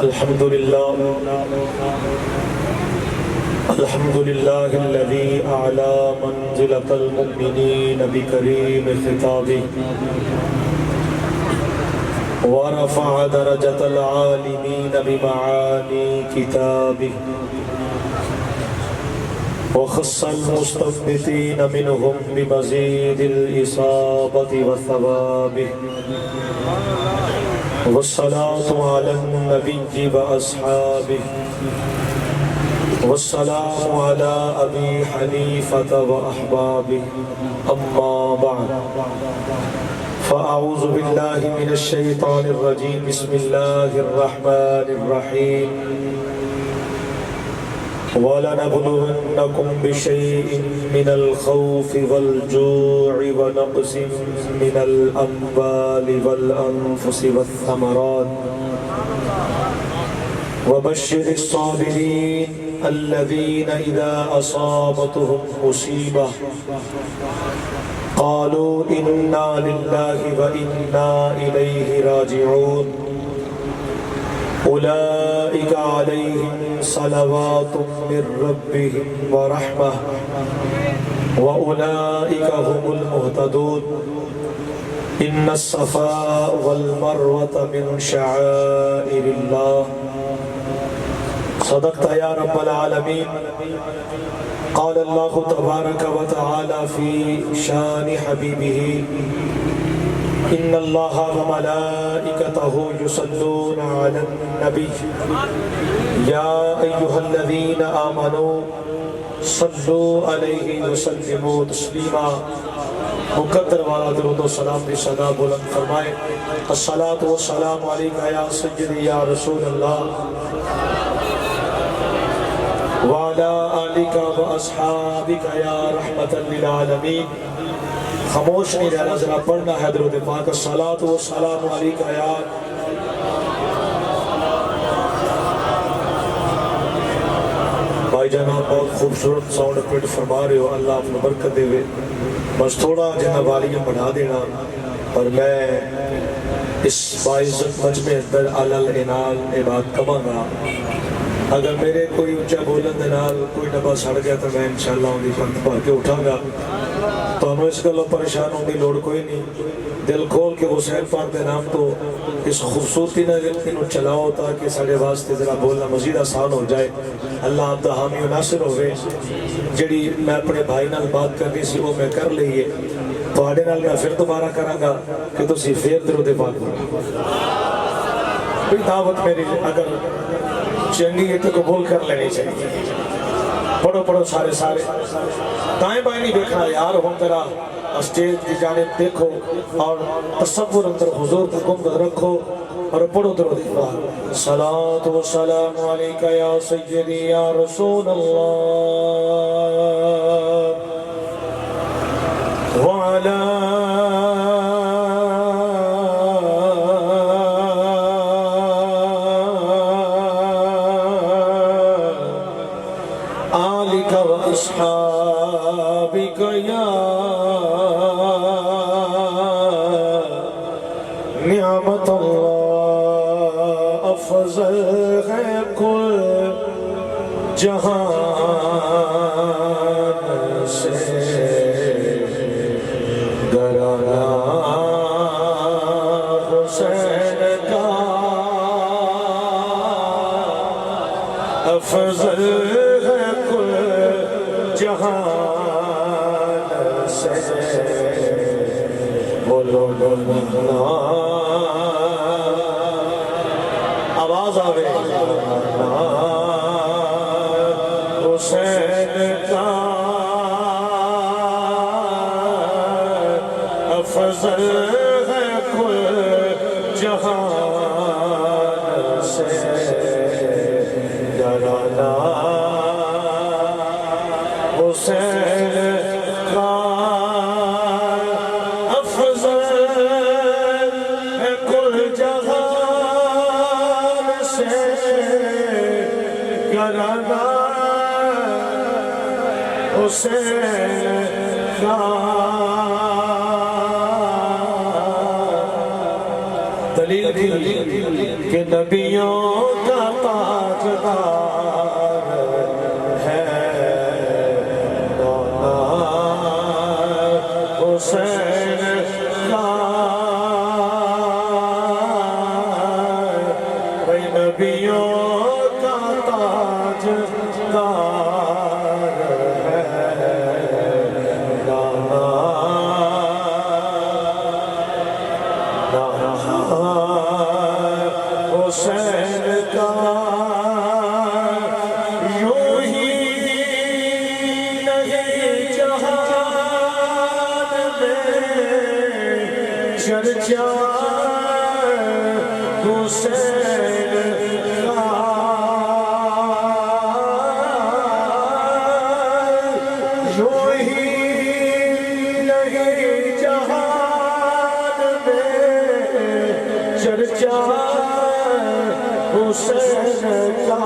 الحمد لله الذي أعلى منزلة المؤمنين بكريم خطابه ورفع درجة العالمين بمعاني كتابه وخص المستنبطين منهم بمزيد الإصابة والثواب والصلاة على النبي وأصحابه والسلام على أبي حنيفة وأحبابه أما بعد فأعوذ بالله من الشيطان الرجيم بسم الله الرحمن الرحيم وَلَنَبْلُوَنَّكُمْ بِشَيْءٍ مِّنَ الْخَوْفِ وَالْجُوعِ وَنَقْصٍ مِّنَ الْأَمْوَالِ وَالْأَنفُسِ وَالثَّمَرَاتِ وَبَشِّرِ الصَّابِرِينَ الَّذِينَ إِذَا أَصَابَتْهُمْ مُصِيبَةٌ قَالُوا إِنَّا لِلَّهِ وَإِنَّا إِلَيْهِ راجعون أولئك عليهم صلوات من ربهم ورحمة وأولئك هم المهتدون إن الصفا والمروة من شعائر الله صدقت يا رب العالمين. قال الله تبارك وتعالى في شان حبيبه إن الله وملائكته يصلون على النبي يا أيها الذين آمنوا صلوا عليه وسلموا تسلیما. مقدر والا درود و سلام دی صدا بلند فرمائے. الصلاة والسلام علیکہ یا سیدی یا رسول اللہ وعلا آلکہ و اصحابکہ یا رحمتا للعالمین. خاموش نہیں رہنا، ذرا پڑھنا ہے درود پاک. الصلاة والسلام علیکہ یا بھائی جان. آپ بہت خوبصورت ساؤنڈ پرنٹ فرما رہے ہو، اللہ اپنے برکت دے وے. بس تھوڑا جنہ والیوم بڑھا دینا. اور میں اس باعزت مجمع اندر علل انال اے بات کماں گا. اگر میرے کوئی اونچا بولن دے نال کوئی ڈبا سڑ گیا تو میں انشاءاللہ ان کی پنت پڑھ کے اٹھاں گا. تو ہمیں اس گلوں پریشان ہونے لوڑ کوئی نہیں. دل کھول کے حسین پاک دے نام تو اس خوبصورتی نہ انہوں چلاؤ تاکہ ساڑھے واسطے ذرا بولنا مزید آسان ہو جائے. اللہ آپ دا حامی و ناصر ہوئے. جڑی میں اپنے بھائی نال بات کرنی سی وہ میں کر لئیے. تو آڑے نال میں پھر دوبارہ کروں گا کہ تو سی پھر درود پاک کوئی دعوت میری اگر چنگی ہے تو قبول کر لینی چاہیے. پڑھو پڑھو سارے سارے دائیں بائیں نہیں دیکھنا یار. ہم ذرا اسٹیج کی جانب دیکھو اور تصور اندر حضور کو گمگد رکھو اور پڑھو درود پاک. صلاة والسلام علیکہ یا سیدی یا رسول اللہ وعلا آلکہ و اصحابکہ یا نعمت اللہ افضل ہے کل جہان سے گرانا حسین کا افضل ہے کل جہان سے. بولو بولو آواز آوے. حسین کا افضل ہے کل جہان سے ڈرانا. حسین کا افضل ہے کل جہان سے ڈرانا. حسین کا دلیل تھی کہ نبیوں کا سردار ہے مولا حسین کا بھائی نبیوں کا تاجدار ہے حسین کا یوں ہی نہیں جہان میں چرچا حسین کا یوں ہی نہیں جہان میں چرچا حسین کا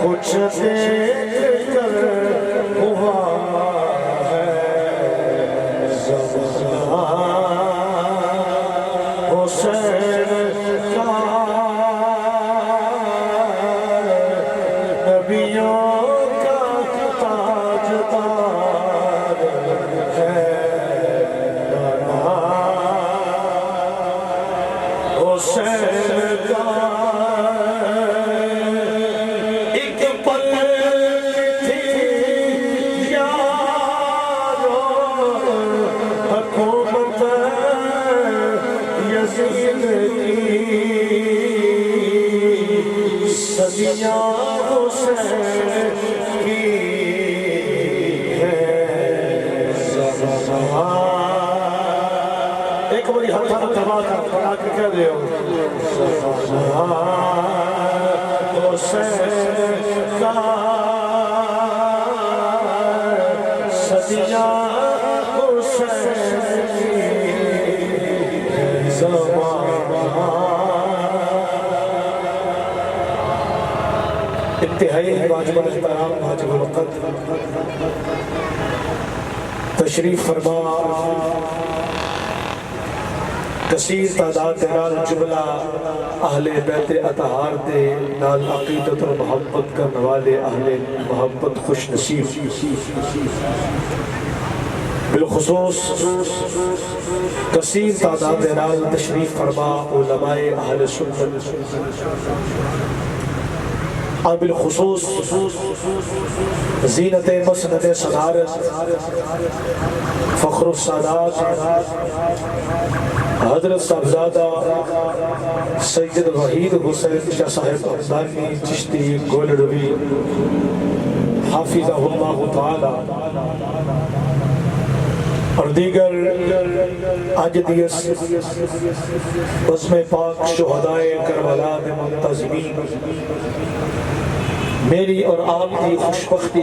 کچھ دیکھ کر ہوا ہے زمان حسین کا نبیوں کا تاجدار ہے حسین کا ایک پل تھی یارو حکومت یزید کی صدیاں حسین کی ہے زمان ایک بڑی ہتھا تباہ کر پڑا کے کہہ دے ہو حسین کا صدیاں حسین کی زمان انتہائی واجب الاحترام واجب الوقت تشریف فرما کثیر تعداد نال جملہ اہل بیت اطہار دے نال عقیدت و محبت کرنے والے اہل محبت خوش نصیب بالخصوص کثیر تعداد نال تشریف فرما علماء اہل سنت اور بالخصوص زینت مسند صدارت فخر السادات حضرت صاحبزادہ سید وحید حسین شاہ صاحب حمدانی چشتی گولڈوی حافظہ اللہ تعالی اور دیگر آج دیس بزم پاک شہدائے کربلا میں منتظمین میری اور آپ کی خوشبختی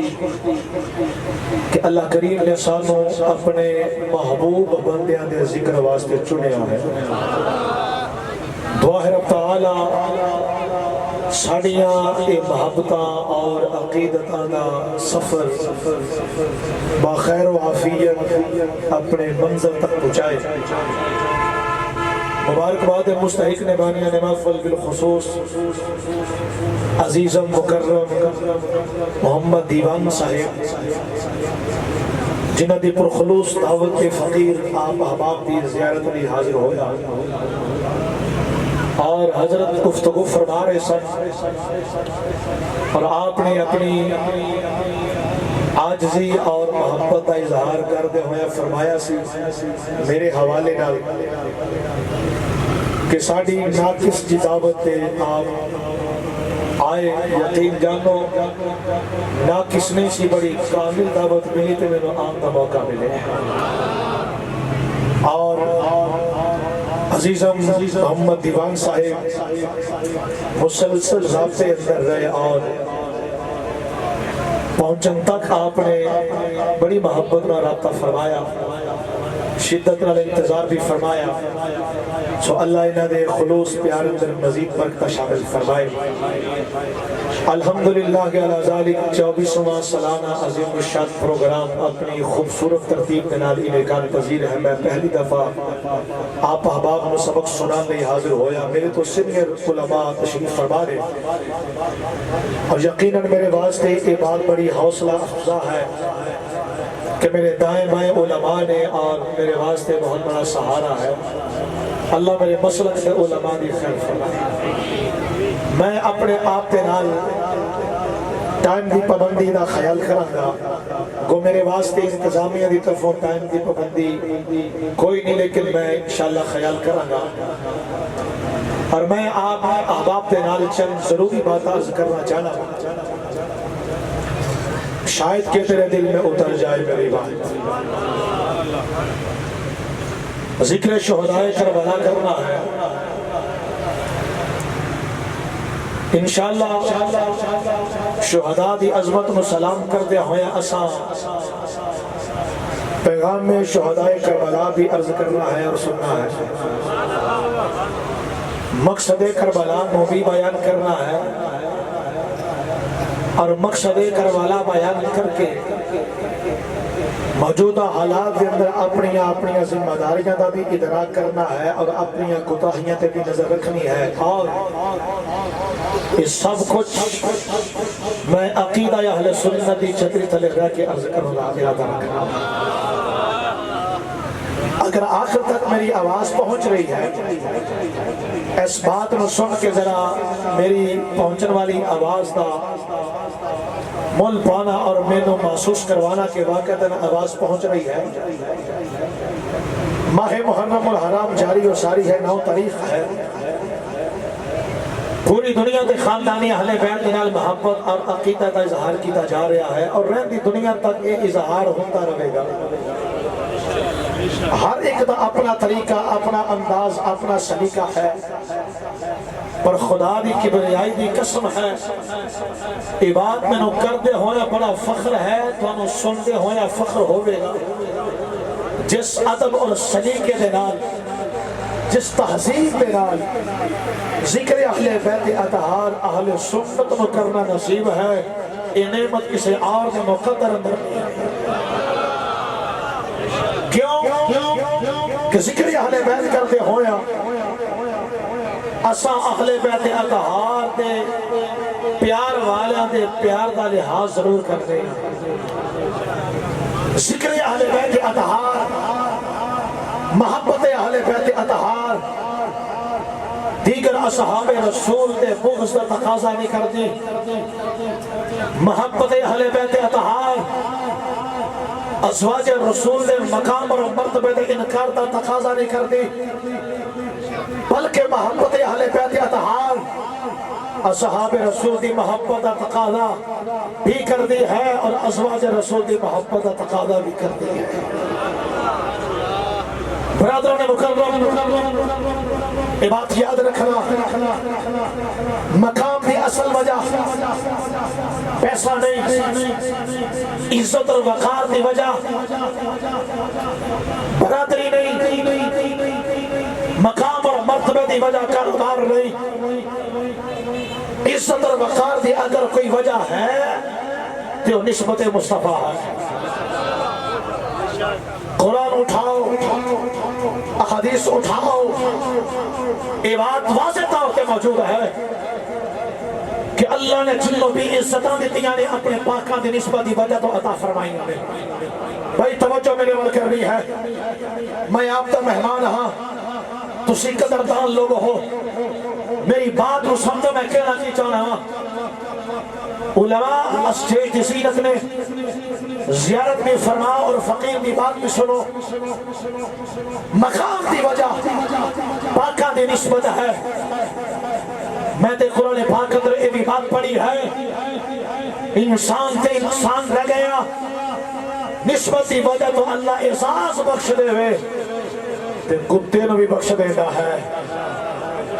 کہ اللہ کریم نے سانوں اپنے محبوب بندیاں دے ذکر واسطے چنیا ہے دعا ہے رب تعالی ساڑیاں اے محبتاں اور عقیدتاں دا سفر باخیر و عافیت اپنے منزل تک پہنچائے مبارکباد مستحق نبانیہ نمافل بالخصوص عزیزم مکرم محمد دیوان صاحب جنہ دی پرخلوص دعوت کے فقیر آپ احباب دی زیارت لی حاضر ہویا اور حضرت گفتگو فرما رہے سن اور آپ نے اپنی عاجزی اور محبت کا اظہار کردے ہوئے فرمایا سی میرے حوالے نال کہ ساڑی ناقص کی دعوت دے آپ آئے یقین جانو ناقص نہیں سی بڑی کامل دعوت ملی تے میں نے آن کا موقع ملے اور عزیزم محمد دیوان صاحب مسلسل رابطے اندر رہے اور پہنچن تک آپ نے بڑی محبت میں رابطہ فرمایا شدت نال انتظار بھی فرمایا، سو اللہ انہاں دے خلوص پیار اندر مزید برکت شامل فرمائے۔ الحمدللہ علی ذالک 24واں سالانہ عظیم الشان پروگرام اپنی خوبصورت ترتیب کے نال انعقاد پذیر ہے۔ میں پہلی دفعہ آپ احباب کو سبق سنان لئی حاضر ہویا، میرے تو سینئر علماء تشریف فرما رہے، اور یقیناً میرے واسطے یہ بات بڑی حوصلہ افزا ہے کہ میرے دائیں بائیں علماء نے اور میرے واسطے بہت بڑا سہارا ہے۔ اللہ میرے مسلک سے علماء دی خیر فرمائے۔ میں اپنے آپ کے نال ٹائم دی پابندی دا خیال کروں گا، گو میرے واسطے انتظامیہ دی طرفوں ٹائم دی پابندی کوئی نہیں، لیکن میں انشاءاللہ خیال کروں گا، اور میں آپ احباب کے نال چند ضروری بات عرض کرنا چاہنا ہوں، شاید کہ تیرے دل میں اتر جائے میری بات۔ ذکر شہدائے کربلا کرنا ہے انشاءاللہ۔ شہداء دی عظمت میں سلام کردے ہوئے اساں پیغام میں شہدائے کربلا بھی عرض کرنا ہے اور سننا ہے، مقصد کربلا کو بھی بیان کرنا ہے، اور مقصد کربلا بیان کر کے موجودہ حالات کے اندر اپنی ذمہ داریاں کا بھی ادراک کرنا ہے، اور اپنی کوتاہیاں تے بھی نظر رکھنی ہے، اور اس سب کچھ میں عقیدہ اہل سنت کی چھتری تلے رہ کے عرض کروں گا، ارادہ رکھنا۔ اگر آخر تک میری آواز پہنچ رہی ہے، اس بات نو سن کے ذرا میری پہنچن والی آواز دا مول پانا اور میں نو محسوس کروانا کہ واقعتاً آواز پہنچ رہی ہے۔ ماہ محرم الحرام جاری و ساری ہے، 9 تاریخ ہے، پوری دنیا کے خاندانی اہل بیت نال محبت اور عقیدہ کا اظہار کیتا جا رہا ہے، اور رہتی دنیا تک یہ اظہار ہوتا رہے گا۔ ہر ایک دا اپنا طریقہ، اپنا انداز، اپنا سلیقہ ہے، پر خدا دی کبریائی دی قسم ہے، یہ بات میں نو کردے ہویا بڑا فخر ہے، تو انو سندے ہویا فخر ہوئے گا۔ جس ادب اور سلیقے دے نال، جس تہذیب دے نال ذکر اہل بیت اطہار اہل سنت نو کرنا نصیب ہے، یہ نعمت کسی اور میں مقدر اندر نہیں ہے۔ کیوں کہ ذکر اہل بیت کرتے ہویا اساں اہل بیت اطہار دے پیار والیاں دے پیار دا لحاظ ضرور کرتے ہیں۔ ذکر اہل بیت اطہار، محبت اہل بیت اطہار دیگر اصحاب رسول دے بغض دا تقاضا نہیں کرتی، محبت اہل بیت اطہار ازواج رسول دے مقام اور مرتبے دے انکار دا تقاضا نہیں کرتی، بلکہ محبت اہل بیت اطہار اصحاب رسول دی محبت دا تقاضا بھی کرتی ہے، اور ازواج رسول دی محبت دا تقاضا بھی کرتی ہے۔ برادران مکرم، یہ بات یاد رکھنا، مقام دی اصل وجہ پیسہ نہیں، عزت اور وقار دی وجہ برادری نہیں، مقام اور مرتبے دی وجہ کاروبار نہیں، عزت اور وقار دی اگر کوئی وجہ ہے تو نسبت مصطفیٰ ہے۔ قرآن اٹھاؤ، احادیث اٹھاؤ، یہ بات واضح طور پہ موجود ہے کہ اللہ نے جنوں بھی عزتاں دیتیاں نے اپنے پاکاں دی نسبت دی وجہ تو عطا فرمائی ہمیں۔ بھائی توجہ میرے ول کرنی ہے، میں آپ کا مہمان ہاں، تسی قدردان لوگ ہو، میری بات کو سمجھو میں کہنا کی چاہنا ہاں۔ علماء اسٹیج زینت نے زیارت بھی فرماؤ اور فقیر بھی بات بھی سنو، مقام دی وجہ پاکاں دی نسبت ہے۔ میں تے قرآن پاک اندر یہ بھی بات پڑھی ہے، انسان تے انسان رہ گیا، نسبت دی وجہ تو اللہ احساس بخش دے ہوئے تے کتے نو بھی بخش دیتا ہے۔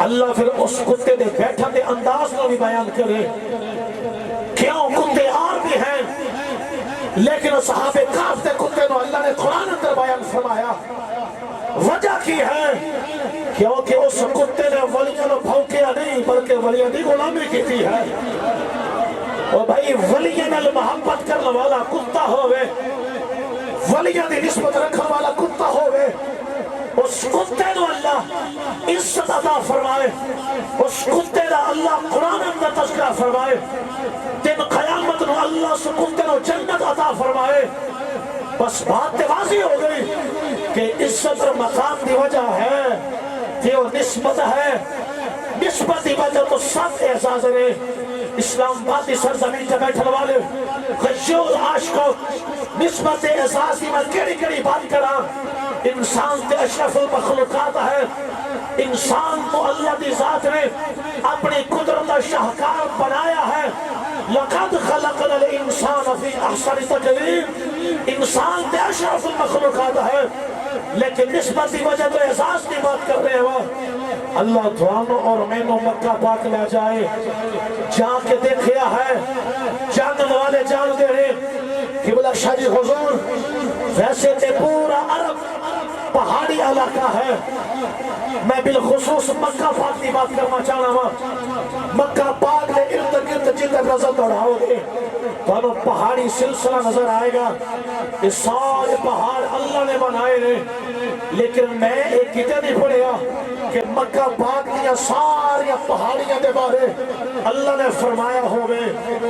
اللہ پھر اس کتے دے بیٹھا دے انداز نو بھی بیان کرے، کیوں کتے اور بھی ہیں، لیکن صحابہ کاف دے کتے نو اللہ نے قرآن اندر بیان فرمایا وجہ کی ہے کیونکہ اس کتے نے ولیوں نے بھونکیا نہیں بلکہ ولیوں کی غلامی کی تھی ہے. اور بھائی ولیوں نال محبت کرنے والا کتا ہوئے, ولیوں کی نسبت رکھنے والا کتا ہوئے, اس کتے نو اللہ عزت عطا فرمائے, اس کتے دا اللہ قرآن اندر تذکرہ فرمائے, دن قیامت نو اللہ اس کتے نو جنت عطا فرمائے. بس بات واضح ہو گئی کہ عزت اور مقام دی وجہ ہے کہ وہ نسبت ہے. نسبت دی وجہ تو سب احساس ہے. اسلام آبادی سرزمین کے بیٹھنے والے غیور عاشقوں نسبت احساس دی میں کیڑی بات کرا. انسان تے اشرف المخلوقات ہے. انسان کو اللہ دی ذات نے اپنی قدرت شاہکار بنایا ہے. لقد خلقنا الانسان فی احسن تقویم. انسان تے اشرف المخلوقات ہے لیکن نسبت دی وجہ تو احساس کی بات کر رہے ہو. اللہ دعانوں اور مینوں مکہ پاک لے جائے, جا کے دیکھیا ہے جاننے والے جان دے رہے کہ بلا شاہ جی حضور ویسے تے پورا عرب پہاڑی علاقہ ہے. میں بالخصوص مکہ پاک کی بات کرنا چاہنا ہوں. مکہ پاک نے ارد گرد جدھر نظر دوڑاؤ گے تو پہاڑی سلسلہ نظر آئے گا. یہ سارے پہاڑ اللہ نے بنائے ہیں, لیکن میں ایک کتے نہیں پڑھیا کہ مکہ پاک دیا ساری پہاڑیاں دے بارے اللہ نے فرمایا ہوئے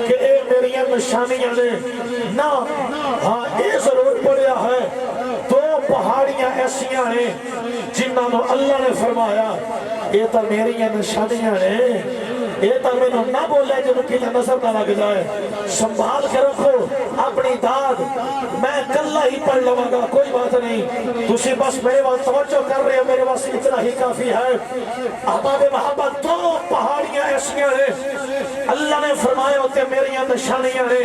کہ اے میری نشانیاں نے نہ. ہاں اے ضرور پڑھیا ہے دو پہاڑیاں ایسیاں ہیں جنہاں نے اللہ نے فرمایا اے تا میری نشانیاں نے, اے تا میں نہ بولے جو کیلے نظر نہ لگ جائے. سنبھال کے رکھو اپنی داد. میں کلہ ہی پڑھ لوں گا کوئی بات نہیں, تسی بس میرے وقت توجہ کر رہے ہو, میرے وقت اتنا ہی کافی ہے. احباب محبت دو پہاڑیاں ایسیاں ہیں اللہ نے فرمایا ہوتے میری نشانیاں نے,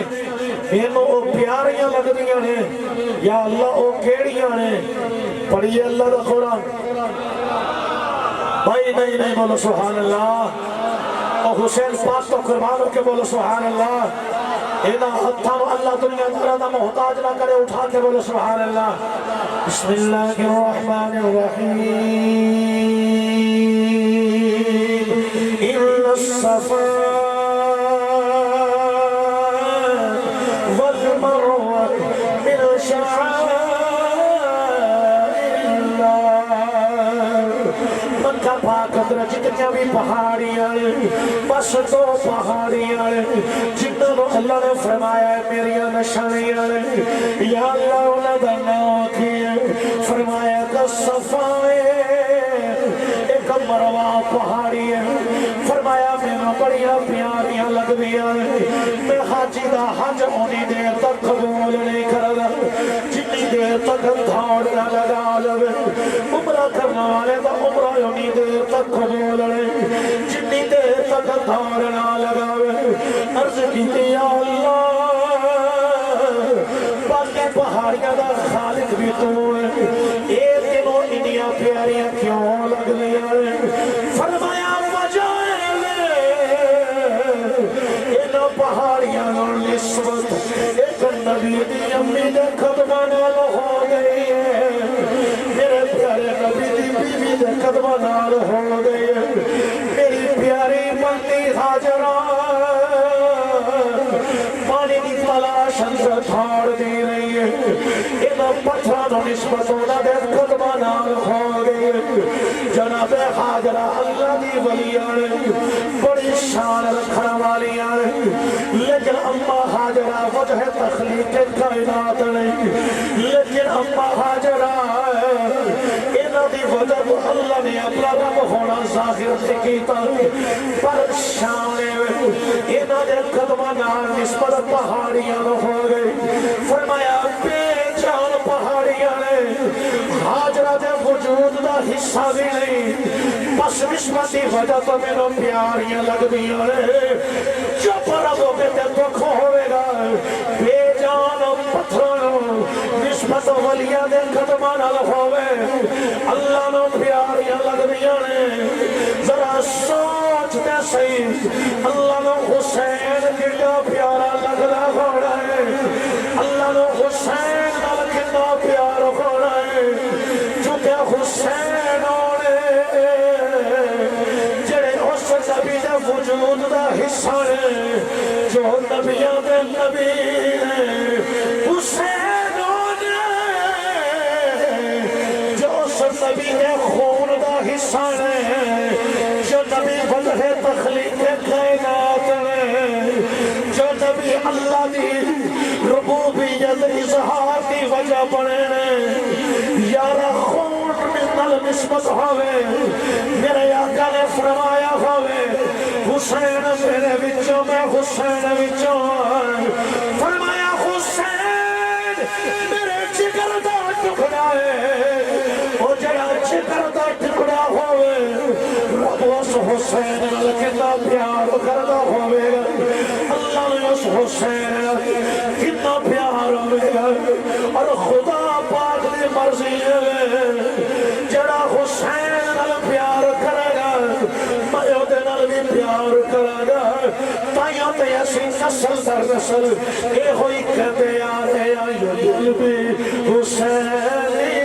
مینوں او پیاریاں لگ دیاں نے یا اللہ او کیڑیاں نے. پڑھیے اللہ دا قرآن. بھائی نہیں بولو سبحان اللہ. اور حسین پاک تو قربانوں کے بولو سبحان اللہ. اینا ہتھانو اللہ دنیا دارہ محتاج نہ کرے, اٹھا کے بولو سبحان اللہ. بسم اللہ الرحمن الرحیم. ان الصفا والمروہ من شعائر مکہ پاک اندر جتنیاں بھی پہاڑیاں بس دو پہاڑیاں جنہوں نے اللہ نے فرمایا ہے میری نشانیاں یا اللہ انہوں نے نام کیے فرمایا کہ صفائے ایک مروہ پہاڑی ہے. فرمایا میرا بڑیاں پیاریاں لگ دیا میں حاجی دا حج ہونی دیر تک قبول نہیں کردا جتنی دیر تک دھاڑ نہ لگا لے. عمرہ کرنے والے دا عمرہ ہونی دیر تک قبول نہیں جتنی دیر تک دھاڑ نہ لگاوے. عرض کی یا اللہ باقی پہاڑیاں دا خالق بھی تو ہے, اے دنوں انیاں پیاریاں کیوں لگ دیا. فرمایا پہاڑیاں اور نسبت ایک نبی دی امی دے قدمہ نال ہو گئی ہے. میرے پیارے نبی دی بیوی دے قدمہ نال ہو گئی ہے. میری پیاری بندی حاجرہ پانی دی تلاش اندر تھاڑ دی رہی ہے. انہاں پتھرانوں نسبت انہاں دے قدمہ نال ہو گئی ہے. جناب حاجرہ اللہ دی ولیاں بڑی شان رکھنا والیاں لیکن اما حاجرہ وجہ تخلیق کائنات نہیں. لیکن اما حاجرہ انہاں دی وجہ تو اللہ نے اپنا رب ہونا ظاہر سے کیتا پر شان انہاں دے قدمہ نال نسبت پہاڑیاں ہو گئی. فرمایا بے جان پہاڑیاں نے حاجرہ دے وجود دا حصہ بھی نہیں بس نسبت دی وجہ تو میرے پیاریاں لگ دیاں جو پرابوں کے تے دکھ ہوئے گا. بے جان پتھروں نسبت ولیاں دے قدمہ نال ہوئے اللہ نو پیاریاں لگ دیاں نے. ذرا سوچ دے صحیح اللہ نو حسین کتنا پیارا لگدا ہونا ہے. اللہ نو حسین نال کتنا پیار ہونا ہے. چونکہ حسین وجود دا حصہ ہے جو نبیوں دے نبی ہے حسین جو سب نبی دے خون دا حصہ ہے جو نبی وجہ تخلیق کائنات ہے جو نبی اللہ دی ربوبیت اظہار کی وجہ بنے یارا خون نل نسبت ہوئے میرے آقا نے فرمایا ہوئے حسین میرے وچوں میں حسین وچوں فرمایا حسین میرے جگر دا ٹکڑا ہے وہ جڑا جگر دا ٹکڑا ہوئے رب اس حسین نال کتنا پیار کردا ہوئے اللہ نے اس حسین کتنا پیار ہوئے اور خدا پاک دی مرضی ہے جڑا حسین نال پیار کرے گا میں اودے نال بھی پیار کرے گا تائیوں تے اسی نسل در نسل اے ہوئی کہتے آ رہے ہیں یہ دل بھی حسینی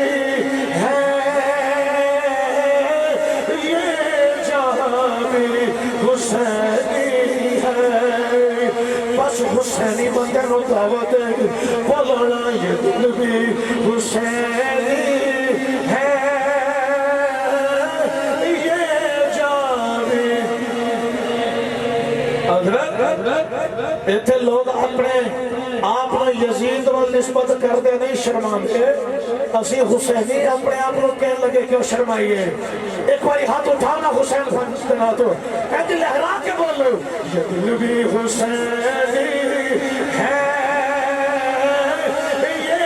ہے یہ جہاں بھی حسینی ہے بس حسینی بندے نو دعوت بولنا یہ دل بھی حسینی ہے ایتھے لوگ اپنے آپ نے یزید و نسبت کر دے نہیں شرماندے اسی حسینی اپنے آپ کو کہنے لگے کیوں شرمائیے ایک باری ہاتھ اٹھانا حسین فنجتنا تو ایک لہرا کے بولو یہ دل بھی حسینی ہے یہ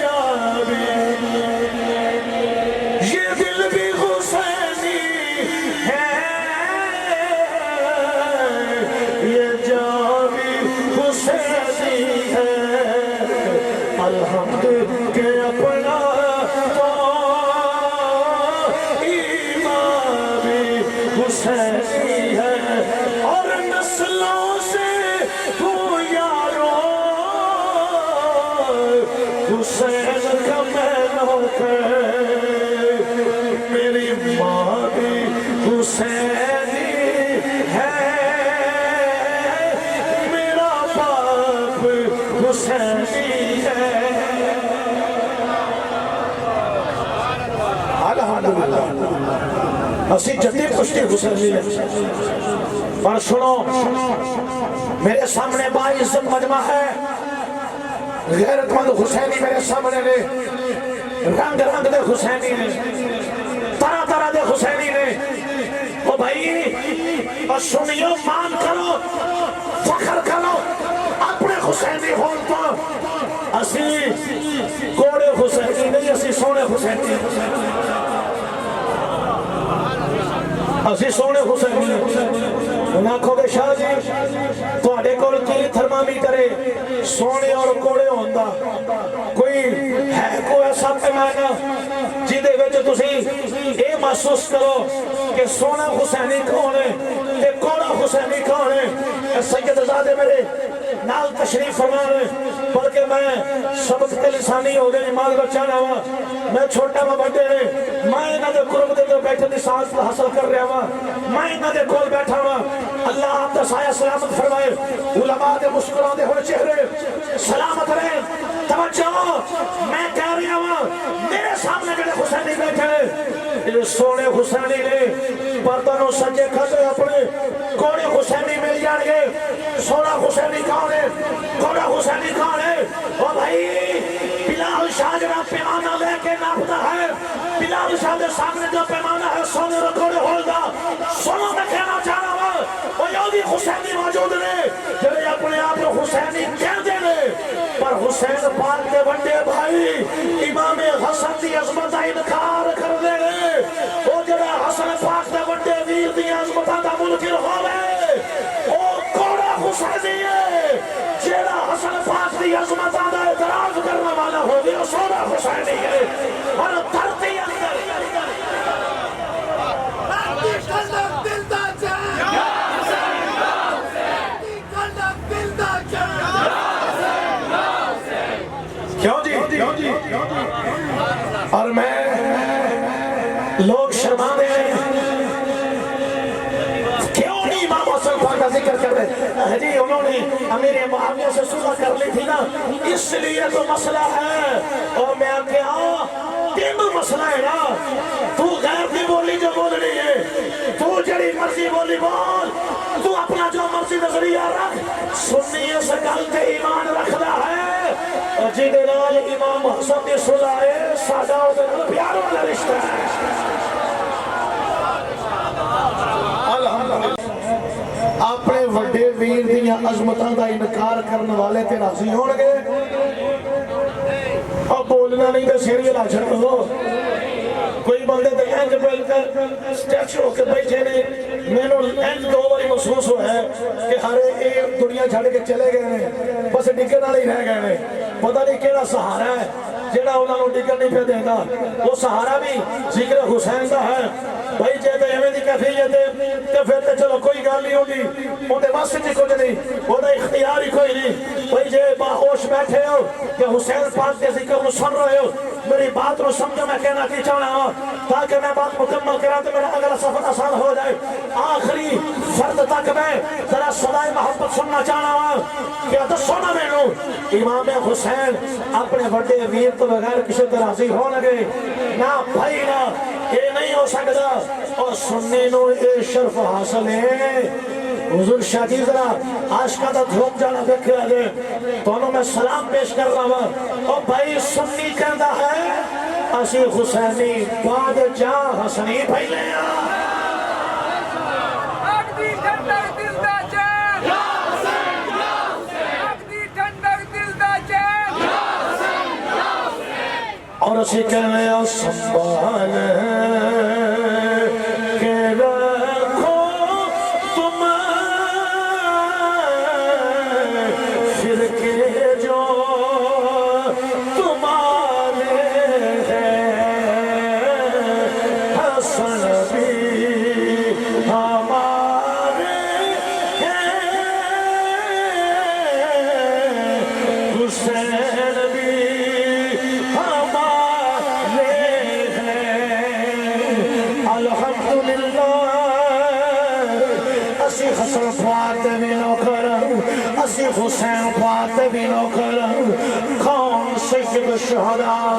جان بھی یہ دل بھی حسینی ہے یہ جان بھی حسینی ہے الحمد کے اپنا تو ایمان بھی حسینی ہے اور نسلوں سے تو یارو حسین کا میں نوکر میری ماں بھی حسینی ہے میرا باپ حسینی ہے الحمدللہ اسی جدی پشتی حسینی ہے اور سنو میرے سامنے باعزت مجمع ہے غیرت مند حسینی میرے سامنے نے رنگ رنگ دے حسینی نے طرح طرح دے حسینی نے او بھائی اور سنیو مان کرو فخر کرو اپنے حسینی ہون تو اسی کوڑے حسینی نہیں اسی سونے حسینی اسی سونے حسینی انہاں کھو گے شاہ جی تو اڈے کول کی تھرمامیٹر سونے اور کوڑے ہوندہ کوئی ہے کوئی ایسا پیمانہ جیدے ویچے تسی اے محسوس کرو کہ سونا حسینی کون ہے کہ کوڑا حسینی کون ہے سید زادے میرے نال تشریف فرمانے بلکہ میں سبق کے لسانی ہو گئے مال بچانا ہوا میں چھوٹا میں بڑھے رہے میں نہ دے قرب دے دے بیٹھے دی سانس حاصل کر رہا ہوا میں نہ دے کول بیٹھا ہوا اللہ آپ کا سایہ سلامت فرمائے علماء دے مسکران دے ہونے چہرے سلامت رہے توجہ میں کہہ رہا ہوا میرے سامنے جڑے حسینی بیٹھے یہ سونے حسینی نے پردنوں سجے کھتے اپنے کوڑے حسینی مل جان گے سونا حسینی کون ہے کوڑا حسینی کون ہے او بھائی بلال شاہ جڑا پیمانہ لے کے ناپتا ہے بلال شاہ دے سامنے جو پیمانہ ہے سونے رکھوڑے ہوگا سونا میں کہنا چاہنا ہوا وہ یہودی حسینی موجود نے جڑے اپنے آپ کو حسینی کہہ دے لے پر حسین پاک دے بندے بھائی امام حسن دی عظمت دا انکار کر دے لے وہ جڑا حسن پاک دے بندے ویر دی عظمت دا منکر ہوئے وہ کوڑا حسینی ہے جڑا حسن پاک دی عظمت دا اعتراض کرنے والا ہو گیا سونا حسینی ہے اور دھرتی اندر کیوں جی اور میں لوگ شرما دے کیوں کا ذکر کر رہے جی انہوں نے امیر معاویہ سے صلح کر لی تھی نا، اس لیے تو مسئلہ ہے۔ اور میں کہا تینوں مسئلہ ہے نا، تو غیر کی بولی جو بول رہی ہے، تو جڑی مرضی بولی بول، تو اپنا جو مرضی نظریہ رکھ، سنی اس گل تے ایمان رکھدا ہے جہدے نال امام حسن دی صلح ہے، ساڈا اودے نال پیار والا رشتہ ہے۔ اپنے وڈے ویر دیاں عظمتاں دا انکار کرنے والے تے راضی ہون گے، اب بولنا نہیں تے سر ہلا چھڑو۔ کوئی بندے تے انج بول کر سٹیچو ہو کے بیٹھے نے، میں نے انج دو باری محسوس ہوا ہے کہ ہرے ایک دنیا چھڑ کے چلے گئے نے، بس ڈگن والے ہی رہ گئے نے، پتہ نہیں کیڑا سہارا ہے جڑا انہاں نوں ڈگن نہیں پہ دیندا۔ وہ سہارا بھی ذکر حسین دا ہے۔ بھائی جے تے ایویں دی کیفیت ہے تے پھر تے چلو کوئی گل نہیں ہوندی، اوندا بس وچ کچھ نہیں، اوندا اختیار ہی کوئی نہیں۔ بھائی جے باہوش بیٹھے ہو کہ حسین پاک کے ذکر کو سن رہے ہو، میری بات کو سمجھو میں کہنا کی چاہنا ہوں تاکہ میں بات مکمل کرا تو میرا اگلا سفر آسان ہو جائے۔ آخری فرد تک میں ذرا صدائے محبت سننا چاہنا ہوں کہ دسو نا مینوں امام حسین اپنے بڑے ویر تو بغیر کسی طرح راضی ہو لگے نہ بھائی نہ، یہ نہیں ہو سکتا۔ اور سننے نو اے شرف حاصل ہے۔ حضور شاہ جی ذرا عاشقہ دا دھوم جانا دیکھ رہا ہے، دونوں میں سلام پیش کر رہا ہوں۔ اور بھائی سنی کہندا ہے اسی حسینی بعد جاں حسنی پہلے ہیں۔ اگدی ٹھنڈک دل دا چین، یا حسین یا حسین، اگدی ٹھنڈک دل دا چین، یا حسین یا حسین۔ اور اسی کہنے سنبھال کے رکھو تم فرقے جو تمہارے ہیں، حسن بھی ہمارے ہیں، حسین بھی ہمارے ہیں۔ الحمدللہ اسی حسن فواد بھی نوکر، اسی حسین فواد بھی نوکر، کون سید شہداء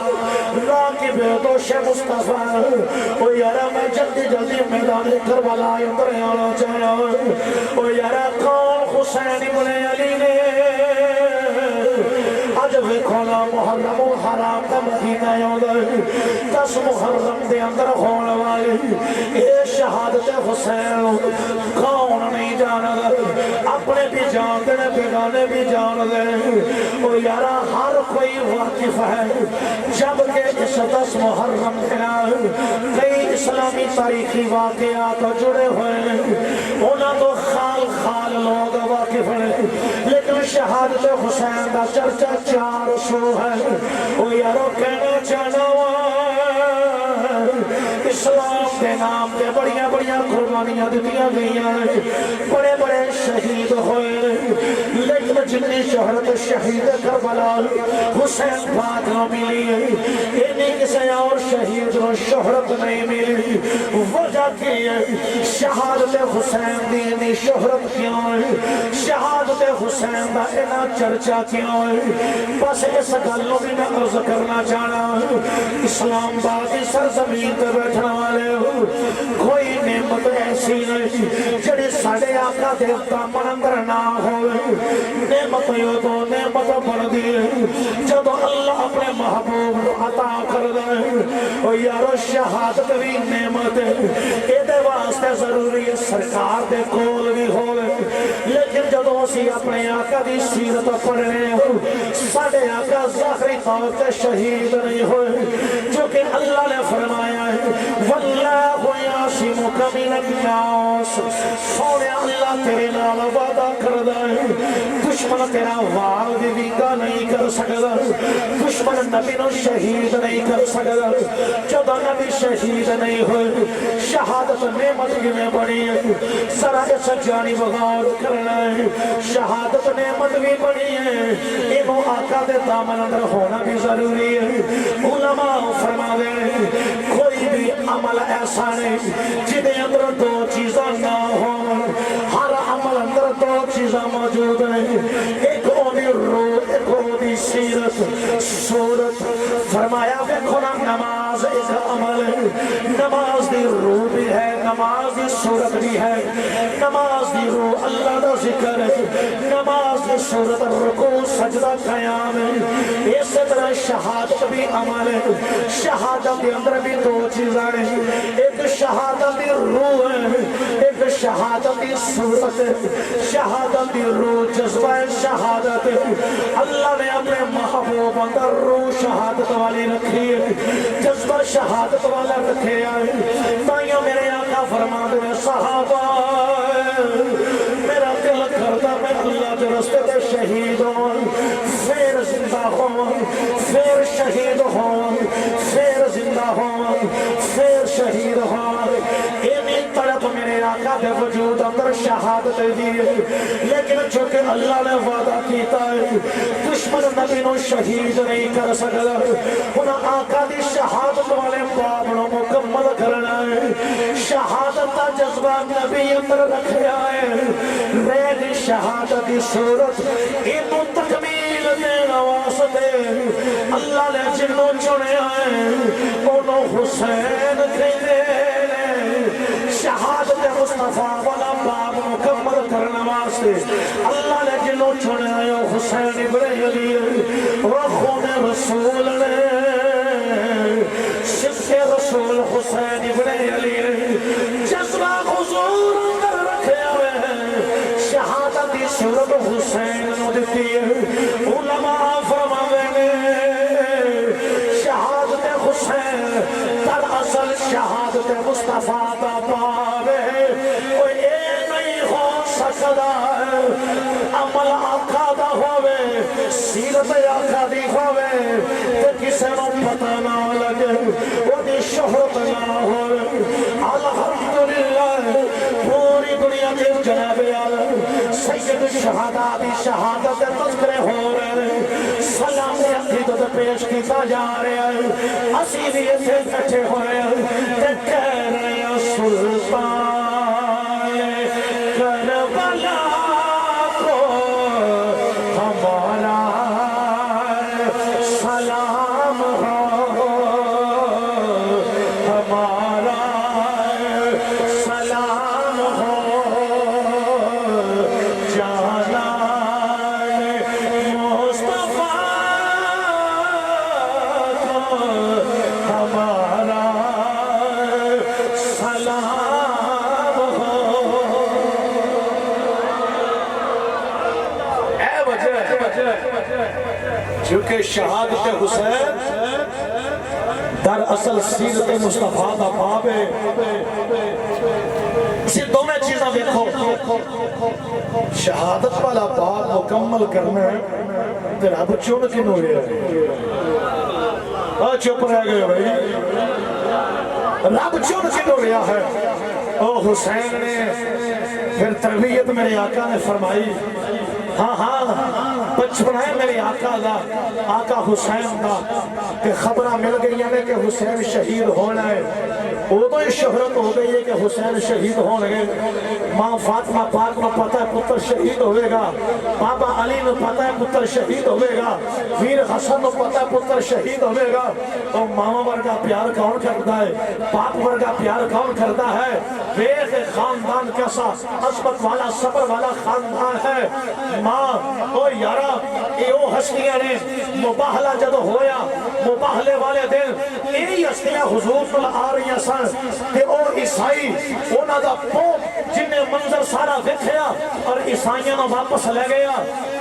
راکب دوش مصطفیٰ۔ او یارا میں جلدی جلدی میدان کربلا اتر آنا چاہنا، او یارا کون حسین ابن علی نے عجب کھولا محرم و حرام کا مدینہ یادر 10 محرم دے اندر ہونے والی اے شہادت حسین کون نہیں جانا دے، اپنے بھی جان دے بیگانے بھی جان دے۔ اور یارا ہر کوئی واقف ہے جبکہ اس 10 محرم دینا کئی اسلامی تاریخی واقعات جڑے ہوئے ہیں، انہاں تو خال خال لوگ واقف ہیں، لیکن شہادت حسین دا چرچا 400 ہے۔ او یارو کہنا چاہنا اسلام کے نام پہ بڑیاں بڑیاں قربانیاں دیتیاں گئیاں، بڑے بڑے شہید ہوئے، لیکن جتنی شہرت شہید کربلا حسین پاک نہ ملی ہے، انہیں کسی اور شہید نو شہرت نہیں ملی۔ وجہ کی ہے شہادت حسین دی انہیں شہرت کیوں ہے، شہادت حسین دا انہا چرچا کیوں ہے۔ بس اس گلوں بھی میں عرض کرنا چاہنا اسلام باقی سرزمین پہ بیٹھنا والے ہو، کوئی نعمت ایسی نہیں جڑی ساڑے آقا دیوتا منندر نہ ہوئے۔ نعمت یو تو نعمت بڑھ دیئے جب اللہ اپنے محبوب عطا کر دے۔ اور یارو شہادت بھی نعمت ہے، ایدے واسطے ضروری ہے سرکار دے کول بھی ہوئے، لیکن جب اسی اپنے آقا دی سیرت پڑھنے ہو ساڑے آقا ظاہری طور پہ شہید نہیں ہوئے، جو کہ اللہ نے فرمایا ہے واللہ یعصمک من الناس، سونے اللہ تیرے نال وعدہ کردہ ہے دشمن تیرا وار بھی وینگا نہیں کر سکتا، دشمن نبی نو شہید نہیں کر سکتا۔ جب نبی شہید نہیں ہوئے شہادت نعمت میں بڑی ہے، ذرا اس جانب غور کرنا ہے، شہادت نعمت بھی بڑی ہے، انہوں آقا دے دامن اندر ہونا بھی ضروری ہے۔ علماء فرما دے کوئی بھی عمل ایسا نہیں جنہیں اندر دو چیزاں نہ ہوں، ہر عمل اندر چیزاں موجود ہیں، ایک اونی روح، ایک اونی سیرت صورت. فرمایا دیکھو نا نماز ایک عمل ہے، نماز دی روح بھی ہے، نماز دی صورت بھی ہے. نماز دی روح اللہ دا ذکر ہے، نماز دی صورت رکوع سجدہ قیام ہے. اس طرح شہادت بھی عمل ہے. شہادت کے اندر بھی دو چیزیں ہیں، ایک شہادت دی روح ہے، ایک شہادت دی صورت ہے. شہادت دی روح جذبہ شہادت ہے. اللہ نے اپنے محبوب اندر روح شہادت والی رکھی ہے، جذبہ شہادت والا رکھے آئے. تائیوں میرے آقا فرماتے ہیں صحابہ میرا دل کرتا میں اللہ کے رستے تے شہید ہوں، پھر زندہ ہوں، پھر شہید ہوں، پھر زندہ ہوں، پھر شہید ہوں. ایمی طرف میرے آقا دے وجود اندر شہادت دیئے، لیکن چونکہ اللہ نے وعدہ کیتا ہے دشمن نبی نو شہید نہیں کر سکتا، انہاں آقا دی شہادت والے باب نو مکمل کرنا ہے. شہادت کا جذبہ نبی اندر رکھیا ہے، ریل شہادت دی صورت انہوں تکمیل دینا واسطے اللہ نے جنہوں چنے آئے انہوں حسین کہنے شہادت مصطفیٰ والا باب مکمل کرنا واسطے اللہ نے جنہوں چنے آئے حسین ابن علی رخون رسول نے شفت رسول حسین ابن علی جذبہ حضور اندر رکھے ہوئے ہیں. شہادت دی صورت حسین نو دیتی ہے. علماء فرماوے نے شہادت حسین در اصل شہادت مصطفیٰ دا باب ہے. کوئی اے نہیں ہو سکتا ہے عمل آقا دا ہوئے، سیرت آقا دی ہوئے، تے کسے نو پتہ نہ لگے، وہ دی شہرت نہ ہوئے. الحمدللہ پوری دنیا کے جناب عالم سید شہداء دی شہادت تذکرے ہو رہے ہیں، سلام عقیدت پیش کیتا جا رہا ہے. اسی بھی ایسے کٹھے ہوئے ہیں تے کہہ رہے ہیں سلطان کربلا کو ہمارا سلام ہو، ہمارا سلام ہو. جانا مصطفیٰ کو ہمارا سلام ہو. اے وجہ چونکہ شہادت حسین در اصل سیرت مصطفیٰ دا باب ہے. اسی دونوں چیزاں دیکھو، شہادت والا باب مکمل کرنا ہے تو رب چون کنو گیا ہے. چپ رہ گئے بھائی، رب چون کنو گیا ہے. او حسین نے پھر تربیت میرے آقا نے فرمائی. ہاں ہاں بچپن ہے میرے آقا دا، آقا حسین دا، کہ خبرہ مل گئی ہے کہ حسین شہید ہونا ہے. وہ تو یہ شہرت ہو گئی ہے کہ حسین شہید ہونے گے. ماں فاطمہ پاک میں پتہ ہے پتر شہید ہوئے گا، بابا علی میں پتہ ہے پتر شہید ہوئے گا، ویر حسن میں پتہ ہے پتر شہید ہوئے گا. اور ماما ورگا پیار کون کرتا ہے، باپ ورگا پیار کون کرتا ہے. بیخ خاندان کیسا عظمت والا صبر والا خاندان ہے. ماں او یارا اے او ہستیاں نے مباہلہ جدو ہویا، مباہلے والے دن یہی ہستیاں حضور پر آ رہی ہیں سن کہ او عیسائی اونا دا پوپ جن نے منظر سارا دیکھیا اور عیسائیاں نہ واپس لے گیا.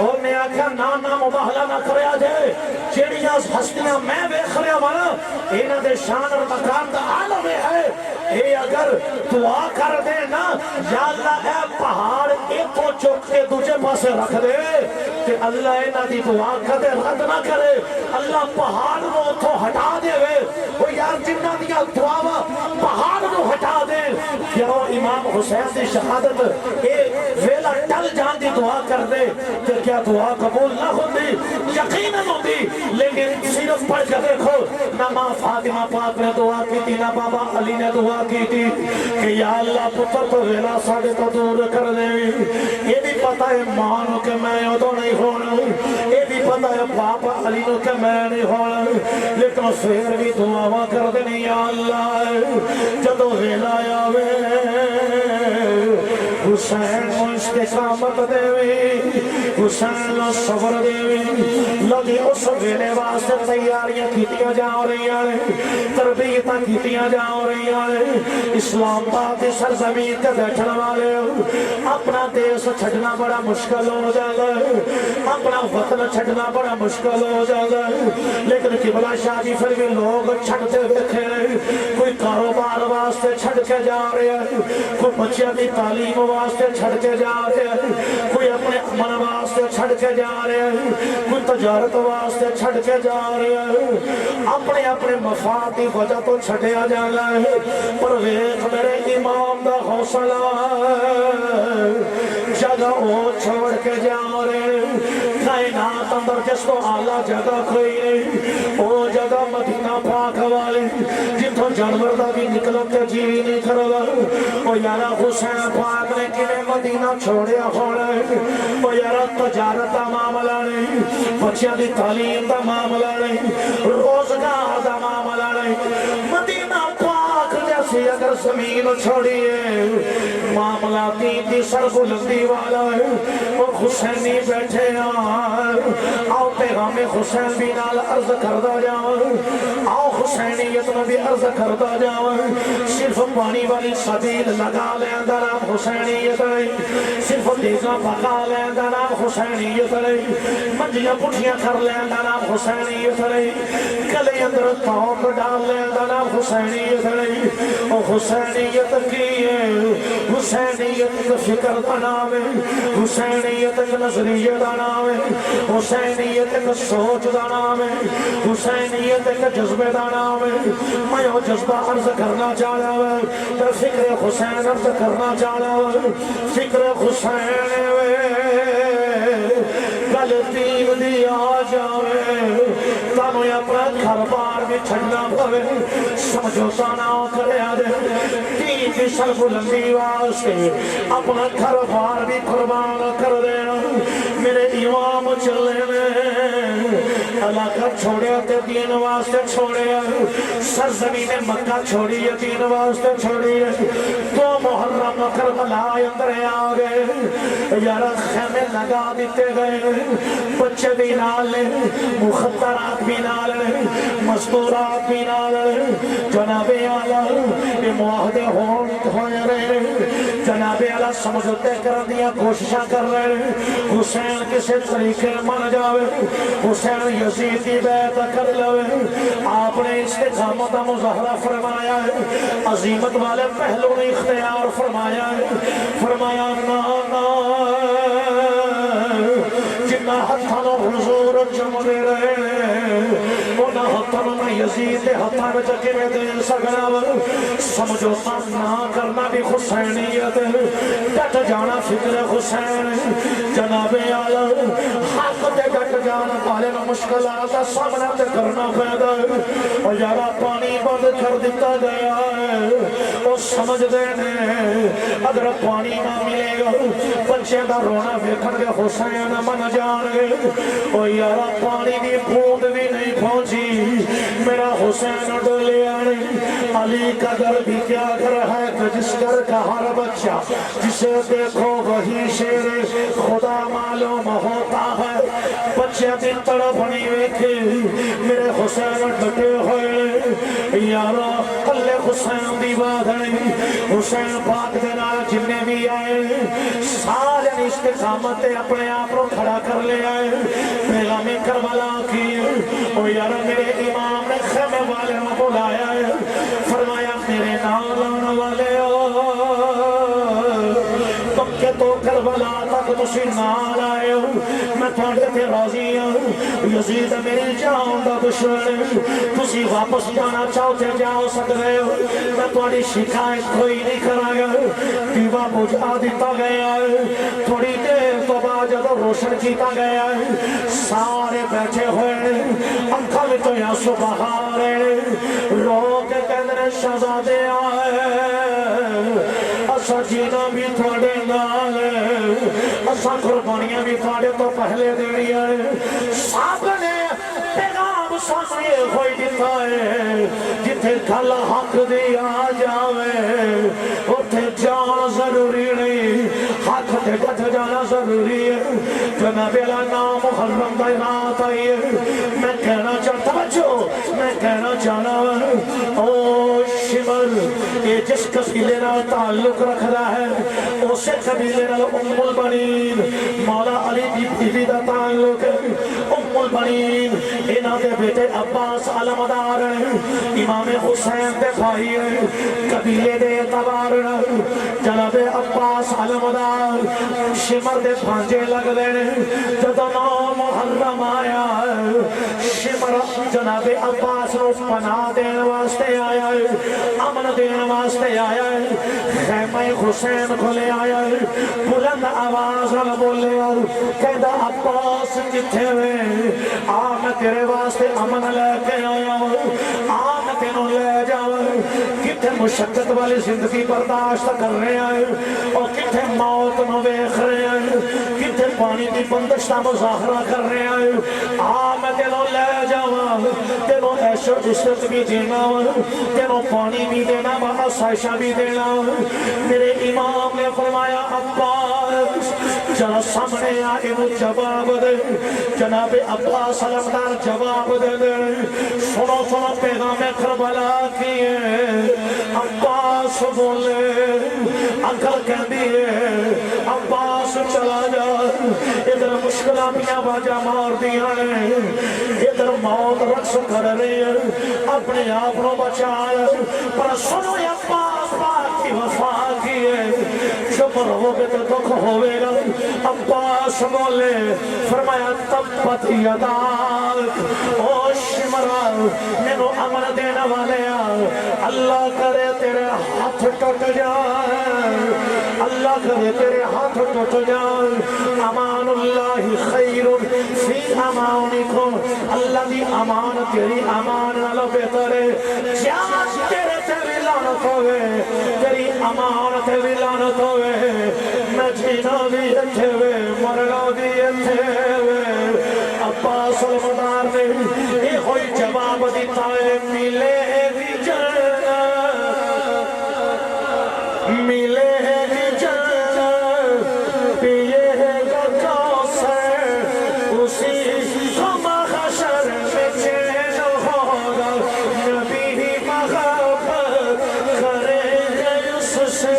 اور میں آکھا نا مباہلہ نہ کریا جائے، جیڑیاں ہستیاں میں دیکھ رہا وانا انہاں دے شان اور مقام دا عالم ہے. اے اگر دعا کر دے نا یا اللہ اے پہاڑ ایک کو چک کے دوجہ پاسے رکھ دے کہ اللہ انہاں دی دعا کدے رد نہ کرے، اللہ پہاڑ نو اتھو ہٹا دے وے. وہ یار جنہ دیا دعا پہاڑ نو ہٹا دے. کیوں امام حسین دی شہادت اے ویلا ٹل جان دی دعا کر دے کہ کیا دعا قبول نہ ہوتی؟ یقیناً ہوتی. لیکن صرف پڑھ کے دیکھو نہ ماں فاطمہ پاک نے دعا کی تھی نہ بابا علی نے دعا کی تھی کہ یا اللہ پتر تو ویلا ساڑے تو دور کر دے. یہ بھی پتا ہے ماں نو کہ میں ادو نہیں ہونا، یہ بھی پتا ہے پاپا علی نو کہ میں نہیں ہونا، لیکن پھر بھی دعا کر دینی یا اللہ جدو ویلا آوے حسین کو استقامت دے، حسین کو صبر دے، لگی اس ویلے واسطے تیاریاں کیتیاں جا رہی ہیں، تربیتاں کیتیاں جا رہی ہیں۔ اسلام آباد کی سرزمین تے بیٹھن والے اپنا دیس چھڈنا بڑا مشکل ہو جاتا ہے، اپنا وطن چھڈنا بڑا مشکل ہو جاتا ہے، لیکن قبلہ شاہ جی پھر بھی لوگ چھڈتے دیکھے، کوئی کاروبار واسطے چھڈ کے جا رہے ہیں، کوئی بچوں کی تعلیم واسطے چھڑ کے جا رہے ہیں، کوئی اپنے امن واسطے چھڑ کے جا رہے ہیں، کوئی تجارت واسطے چھڑ کے جا رہے ہیں، اپنے اپنے مفاد کی وجہ تو چھڑیا جانا ہے، پر ویکھ میرے امام دا حوصلہ جگہ وہ چھوڑ کے جا رہے ہیں، کائنات اندر جس کو اعلیٰ جگہ کوئی نہیں، وہ جگہ مدینہ پاک والی جتوں جانور دا بھی نکلو کے جی نہیں کردا، وہ یارا حسین پاک نے کنے مدینہ چھوڑیا ہونا ہے، وہ یارا تجارت دا معاملہ نہیں، بچیاں دی تعلیم دا معاملہ نہیں، روزگار دا معاملہ نہیں، مدینہ پاک جیسی اگر زمین چھوڑیے معاملہ دین دی سر بلندی والا ہے، وہ حسینی بیٹھے آؤ پیغام حسین بھی نال عرض کردہ جاؤں، آؤ حسینیت میں بھی عرض کردہ جاؤں، صرف پانی والی سبیل لگا لیں دا نام حسینیت ہے، صرف دیگا پکا لیں دا نام حسینیت ہے، منجیاں پٹھیاں کر لیں دا نام حسینیت ہے، گلے اندر توق ڈال لیں دا نام حسینیت ہے، او حسینیت کی ہے، حسینیت کا فکر دا نام ہے، حسینیت کا نظریہ دا نام ہے، حسینیت کا سوچ دا نام ہے، حسینیت کا جذبہ دا نام ہے، میں وہ جذبہ عرض کرنا چاہتا ہوں، تو فکر حسین عرض کرنا چاہتا ہوں، فکر حسین گل دین دی آ جاوے، تانوں اپنا گھر بار بھی چھڑنا پوے، سمجھوتا نہ کرے دے، دین کی سر بلندی واسطے اپنا گھر بار بھی قربان کر دینا، میرے امام چلے میں علاقہ چھوڑے تے دین واسطے چھوڑے، سرزمین مکہ چھوڑی دین واسطے چھوڑی، تو محرم کربلا اندر آ گئے، یارا خیمے لگا دیتے گئے، بچے بھی نال مخدرات بھی نال مستورات بھی نال، جناب اعلیٰ یہ معاہدے ہوئے رہے، جناب اعلیٰ سمجھوتے کر دیا کوششاں کر رہے، حسین کسی طریقے من جاوے، حسین یزید کی بیعت کر لوے، آپ نے استقامت مظاہرہ فرمایا ہے، عظیمت والے پہلو نے اختیار فرمایا ہے، فرمایا نا جنہ ہتھانوں حضور جمدے رہے انہا ہتھانوں میں یزید ہتھان میں جگہ میں دے سکنا، سمجھو نہ کرنا بھی حسینیت، ڈٹ جانا فکر حسین، جناب اعلیٰ حق دے ڈٹ جانا پالے میں مشکلات سامنا تے کرنا پیدا ہے، اور یارا پانی بند کر دیتا گیا ہے، وہ سمجھ دینے اگر پانی نہ ملے گا بچے دا رونا ویکھن کے حسین من جان گئے، اور یارا پانی دی بوند بھی نہیں پہنچی، میرا حسین ڈولے آنے، علی کا گھر بھی کیا گھر ہے کہ جس گھر کا ہر بچہ جسے دیکھو وہی شیر خدا معلوم ہوتا ہے، بچے دی تڑپنی ویکھے میرے حسین ڈٹے ہوئے، یارا کلے حسین دی بات نہیں، حسین پاک دینا جننے بھی آئے سارے استقامت اپنے آپ کو کھڑا کر لے آئے، پیغام کربلا کی، او یارا میرے امام نے خیمے والے نے بلایا ہے، فرمایا میرے نال آنے والے پکے تو کربلا تک تسی نال آئے ہو، میں تھوڑے تے راضی ہوں، یزید میری جان دا دشمن، تسی واپس جانا چاہتے جاؤ سکتے ہو، میں تھوڑی شکایت کوئی نہیں کرا گا، دیوا بجھا دیتا گیا ہے، تھوڑی دیر تو بعد جب روشن کیتا گیا ہے، سارے بیٹھے ہوئے انکھا میں تو یہاں صبح رہے، رو کے کہنے شہزادے آئے، اسا جینا بھی تھوڑے نال اساں قربانیاں بھی تھوڑے تو پہلے دینی ہے سب نے پیغام سامنے ہوئی دیتا ہے جتھے گل حق دی آ جاوے اتھے جان ضروری نہیں حق تے ڈٹ جانا ضروری ہے جناب علا نام محرم دا رات آئی ہے میں کہنا چاہتا بچو میں کہنا چاہنا او شمر یہ جس قبیلے نال تعلق رکھ رہا ہے اسے قبیلے نال ام البنین مولا علی کی بیوی دا تعلق ہے ام البنین انہاں دے بیٹے عباس علمدار ہیں امام حسین دے بھائی ہیں قبیلے دے اعتبار جناب عباس علمدار شمر دے بھانجے لگ دے جدو نام محرم آیا شمر جناب عباس نو پناہ دین واسطے آیا ہے امن دین واسطے آیا ہے خیمہ حسین کھلے آیا ہے بلند آواز نہ بولے کہندا عباس کتھے ہوئے آ میں تیرے واسطے امن لے کے آیا ہوں آ میں تینوں لے جاؤں کتھے مشقت والی زندگی برداشت کر رہے ہیں اور کتھے موت نو ویکھ رہے ہیں کتھے پانی کی بندش کا مظاہرہ کر رہے ہیں آ میں تینوں لے جاؤں تینوں عیش و عشرت بھی دینا تینوں پانی بھی دینا آسائشہ بھی دینا میرے امام نے فرمایا عباس جنا سامنے آئے وہ جواب دے جناب عباس علمدار جواب دے دے سنو سنو پیغام کربلا کیے عباس بولے اکل کہہ دیئے عباس چلا جا ادھر مشکلہ میاں باجہ مار دیا ہے ادھر موت رقص کر رہی ہے اپنے آپنوں بچا ہے پر سنو یا عباس بات کی وفا کی ہے چپ رہو گے تو دکھ ہوئے گا عباس بولے فرمایا تبت یداک او شمرا مینو امر دینا والے اللہ کرے تیرے ہاتھ ٹوٹ جائے اللہ کرے تیرے ہاتھ ٹوٹ جائے امان اللہ خیر فی امانکم اللہ دی امان تیری امان نالو بہتر ہے جان تیرے تیری لعنت ہوئے تیری امان تیری لعنت ہوئے میں جینا بھی اچھے ہوئے مرنا بھی اچھے ہوئے عباس علمدار نے یہ ہوئی جواب دیتا ہے ملے گی جنت ملے گی جنت پیے گا کوثر اسی کو محشر میں چین ہوگا نبی محبت کرے گا اس سے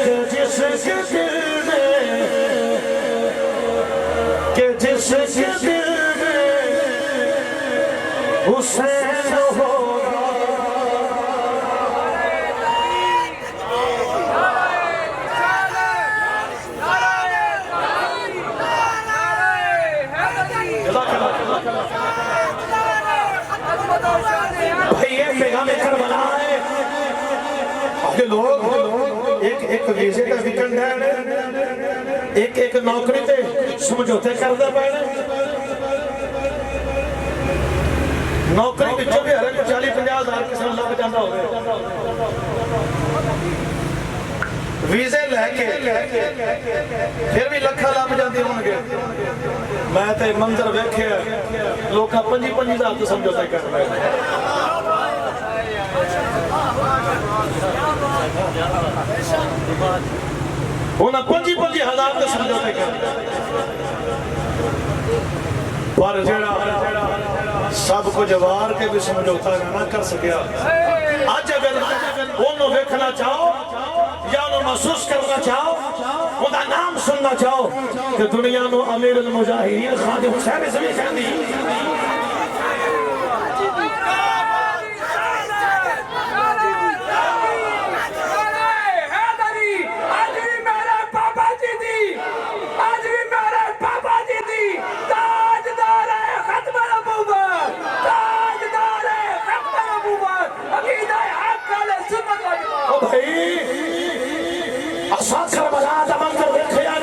کہ جس کے دل میں کہ جس کے دل میں حسین ہوگا بھائی یہ پیغام کربلا ہے کہ لوگ ایک ویزے کا ویکنڈ ہے ایک نوکری تے سمجھوتے کر دے پہنے نوکری بچوں بھی ہر ایک 40-50 ہزار کسی اللہ پہ جانا ہوگا ویزے لے کے پھر بھی لکھا لب جاندی ہوں گے میں تے منظر ویکھے لوکا 25 ہزار تو سمجھوتے کر رہے ہیں انہاں 25 ہزار تو سمجھوتے کر رہے ہیں پر جڑا سب کو جوار کے بھی سمجھوتا نہ کر سکیا آج اگر انہوں ویکھنا چاہو یا انہوں محسوس کرنا چاہو انہوں نام سننا چاہو کہ دنیا نو امیر المجاہرین خادم حسین زمین کہندی اسا کربلا دا منظر دیکھے یا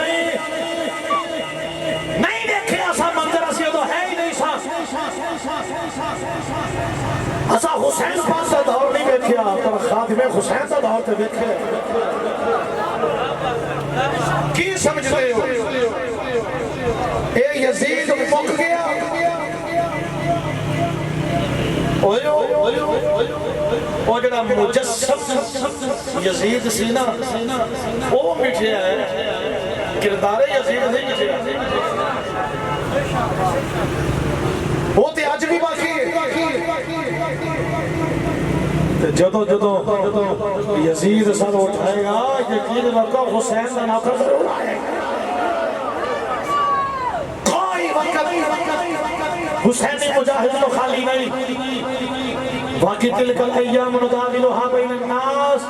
نہیں دیکھے اسا منظر اسی تو ہے ہی نہیں سا اسا حسین پاس دا دور نہیں دیکھیا پر خادم حسین دا دور تے دیکھے کی سمجھتے ہو اے یزید مک گیا وہ جڑا مجسم یزید سی نا وہ مٹھیا ہے کردار یزید نہیں مٹھیا وہ تے اج بھی باقی ہے جدو جدو یزید سر اٹھائے گا یقین رکھو حسین کا نوکر ضرور آئے گا کوئی وقت حسین مجاہد تو خالی نہیں باقی تلک الایام نداولها بین الناس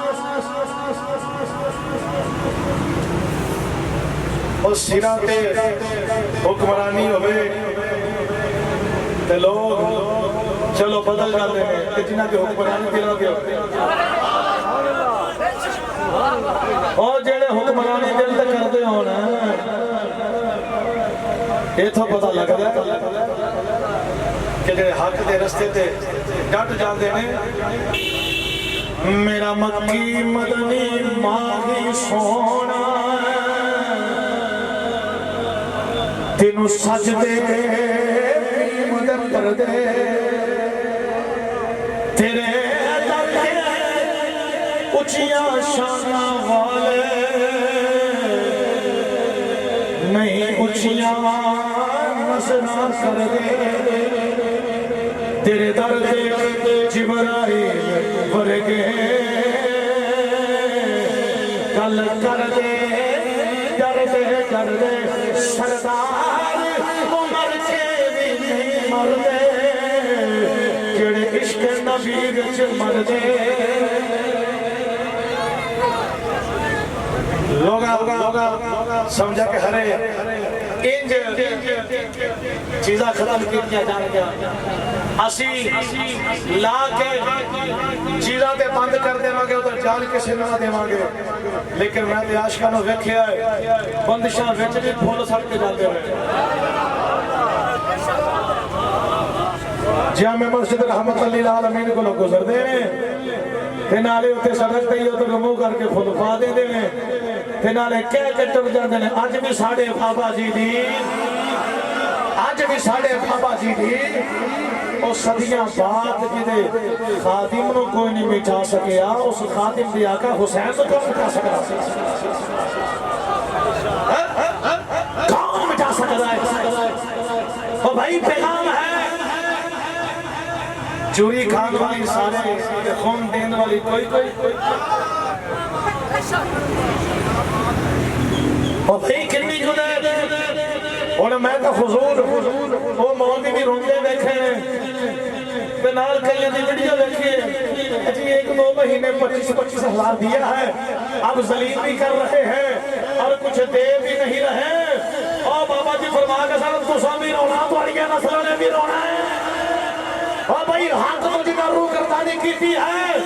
اور سیرہ تے حکمرانی ہوئے تے لوگ چلو بدل جاتے ہیں کہ جنہ کے حکمرانی دلوں کے ہوتے ہیں اور جڑے حکمرانی دل تے کرتے ہونا یہ تو پتہ لگ رہا ہے کہ جڑے حق دے رستے تے ڈٹ جاتے ہیں میرا مکی مدنی ماہی سونا تینوں سجدے مدد کر دے تیرے در اچھیاں شانہ والے نہیں اچھیاں نظرہ کر دے تیرے در جبرائیل ورگے کل کر دے ڈر دے سردار عمر کے بھی نہیں مر دے جڑے عشق نبی وچ مر دے لوگا سمجھا کہ ہرے انج چیزاں ختم کیتیاں جان گیا اسی لا کے چیزاں تے بند کر دے مانگے ادھر جان کسی نہ دے مانگے لیکن میں تے عاشقاں نو ویکھیا ہے بندشاں وچ بھی پھول سڑ کے جاندے ہوئے جامع مسجد رحمت للعالمین کو لوگ گزر دے تے نالے اتنے سڑک تے ادھر رمو کر کے پھول پا دے دے تے نالے کہہ کے ٹر جاندے نے اج بھی ساڈے بابا جی دی اج بھی ساڈے بابا جی دی اور صدیاں بعد جدے خادم نو کوئی نہیں مٹھا سکیا اس خادم دی آقا حسین تو کون مٹھا سکتا کون مٹھا سکتا ہے اور بھائی پیغام ہے چوری کھان والی سارے خون دین والی کوئی اور بھائی کنی جنید اور میں تو حضور وہ مولوی بھی روندے بیٹھے ہیں نال کئی دی ویڈیو دیکھیے جی 1-2 مہینے 25 ہزار دیا ہے اب ذلیل بھی کر رہے ہیں اور کچھ دے بھی نہیں رہے اور بابا جی فرما کے ساتھ تساں بھی رونا تھوڑی نسلوں نے بھی رونا ہے اور بھائی حق تو جنہ روح کرتانی کیتی ہے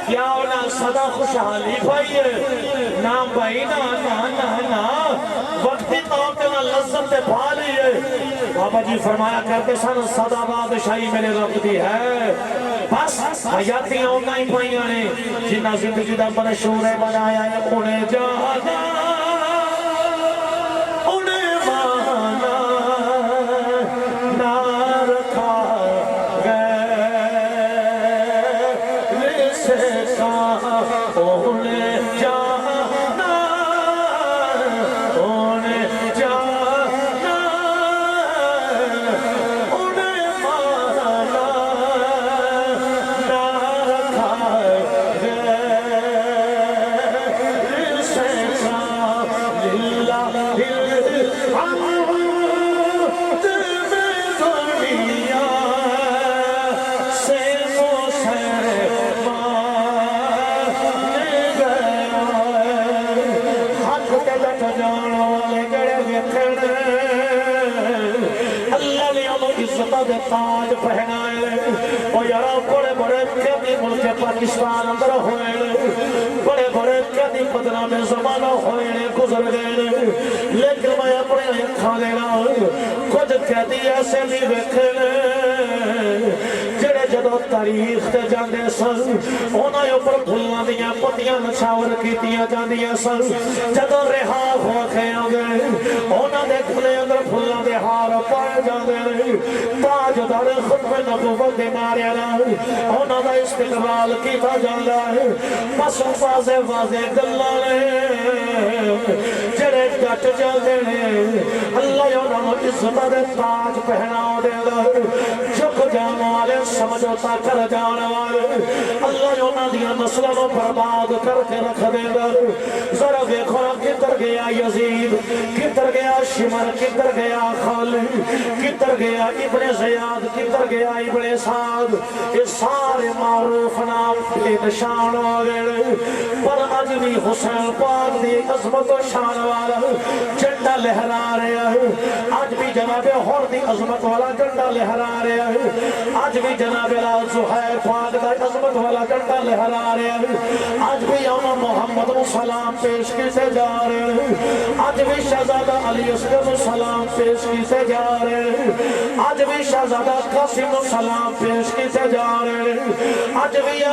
کیا انہاں صدا خوشحالی پائی ہے نا بھائی نا وقتی طور پہ نہ لذت پا لی ہے بابا جی فرمایا کرتے سن صدا بادشاہی میرے رب دی ہے بس حیاتیاں ہونا ہی پائیاں نے جنہ زندگی دا منشور بنایا ہے انہیں جانا انہیں مانا نہ رکھا تاج پہنائے اور یارا بڑے بڑے قیدی ملک پاکستان اندر ہوئے بڑے بڑے قیدی بدنہ میں زمانہ ہوئے گزر گئے لیکن میں اپنے اکھاں دینا کچھ قیدی ایسے بھی ویکھے جڑے جدو تاریخ تے جاندے سن انہاں اوپر پھلاں دیاں پتیاں نچھاور کیتیاں جاندیاں سن جدوں رہا ہو کے آندے انہاں دے گلے اندر پھلاں دے ہار پائے جاندے نے تاجدار ختم نبوت دے نعرے نال انہاں دا استقبال کیتا جاندا ہے بس واضح گلاں نے جڑے ڈٹ جاندے نے اللہ انہاں نوں عزت دے تاج پہنا دیندا جھک جان والے سمجھوتا کر جان والے اللہ انہاں دیاں نسلاں نوں برباد کر کے رکھ دیندا ذرا ویکھو کدھر گیا یزید کدھر گیا شمر کدھر گیا خالد کدھر گیا ابن زیاد کدھر گیا ابن سعد یہ سارے معروف نام کے نشان ہو گئے پر اج بھی حسین پاک دی عظمت و شان والا جھنڈا لہرا رہا ہے آج بھی جناب ہور دی عظمت والا جھنڈا لہرا رہا ہے آج بھی جناب زہیر پاک دا عظمت والا جھنڈا لہرا رہا ہے آج بھی امام محمد کو سلام پیش کیتے جا رہے ہیں آج بھی شہزادہ علی اصغر کو سلام پیش کیتے جا رہے ہیں آج بھی شہزادہ قاسم کو سلام پیش کیتے جا رہے ہیں آج بھی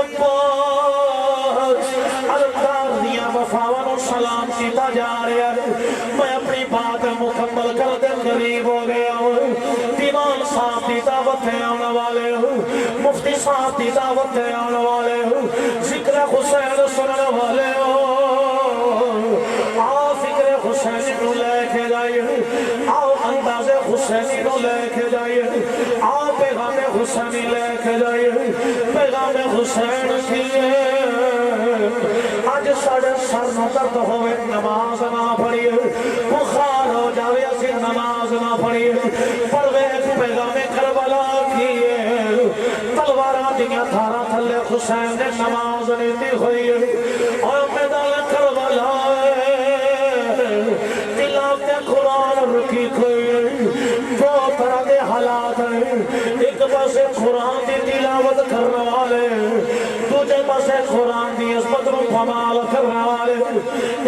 الدار دیا وفاوان سلام کیتا جا رہا ہے میں اپنی بات مکمل کر دے قریب ہو گیا ہوں دیوان صاحب دی دعوت ہے آنے والے ہوں مفتی صاحب دی دعوت ہے آنے والے ہوں ذکر حسین سننے والے ہوں آؤ فکر حسین نو لے کے جائیے آؤ انداز حسینی نو لے کے جائیے آؤ پیغام حسینی لے کے جائیے پیغام حسین کیے آج ساڑھے سر نو درد ہوئے نماز نہ پڑھئے بخار ہو جاوے اسی نماز نہ پڑھئے پرویز پیغام کربلا کیے تلوارہ دیا تھارا تھلے حسین نے نماز نیتی ہوئی اور میدان کربلا تلاوت قرآن رکی کوئی دو طرح دے حالات ہیں ایک پاس قرآن دی تلاوت کرنے والے دوجہ پاس قرآن دی عظمت رو کمال کرنے والے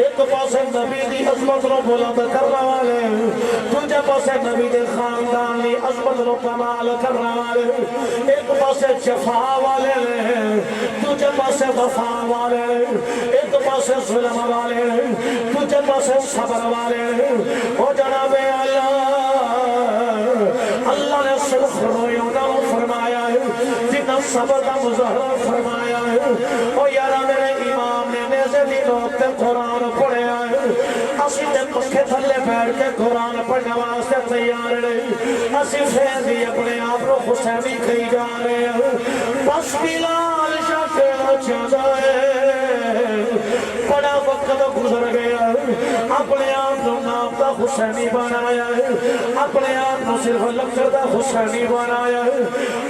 ایک پاس نبی دی عظمت رو بلند کرنے والے دوجہ پاس نبی دی خاندان دی عظمت رو کمال کرنے والے ایک پاس جفا والے دوجہ پاس وفا والے ایک پاس ظلم والے دوجہ پاس صبر والے او جناب اللہ نے صرف رویوں فرمایا ہے جنہ صبر کا مظاہرہ فرمایا ہے او یارا میرے امام نے نیزے دی نوک تے قرآن پڑھیا ہے اسی تے پکھے تھلے بیٹھ کے قرآن پڑھنے واسطے تیار نہیں اسی فیضی اپنے آپ رو حسینی کھئی جا رہے ہیں بس بلال شاکر چاہتا ہے بڑا وقت گزر گیا اپنے آپ کو نام دا حسینی بنایا ہے اپنے آپ کو صرف لکھر دا حسینی بنایا ہے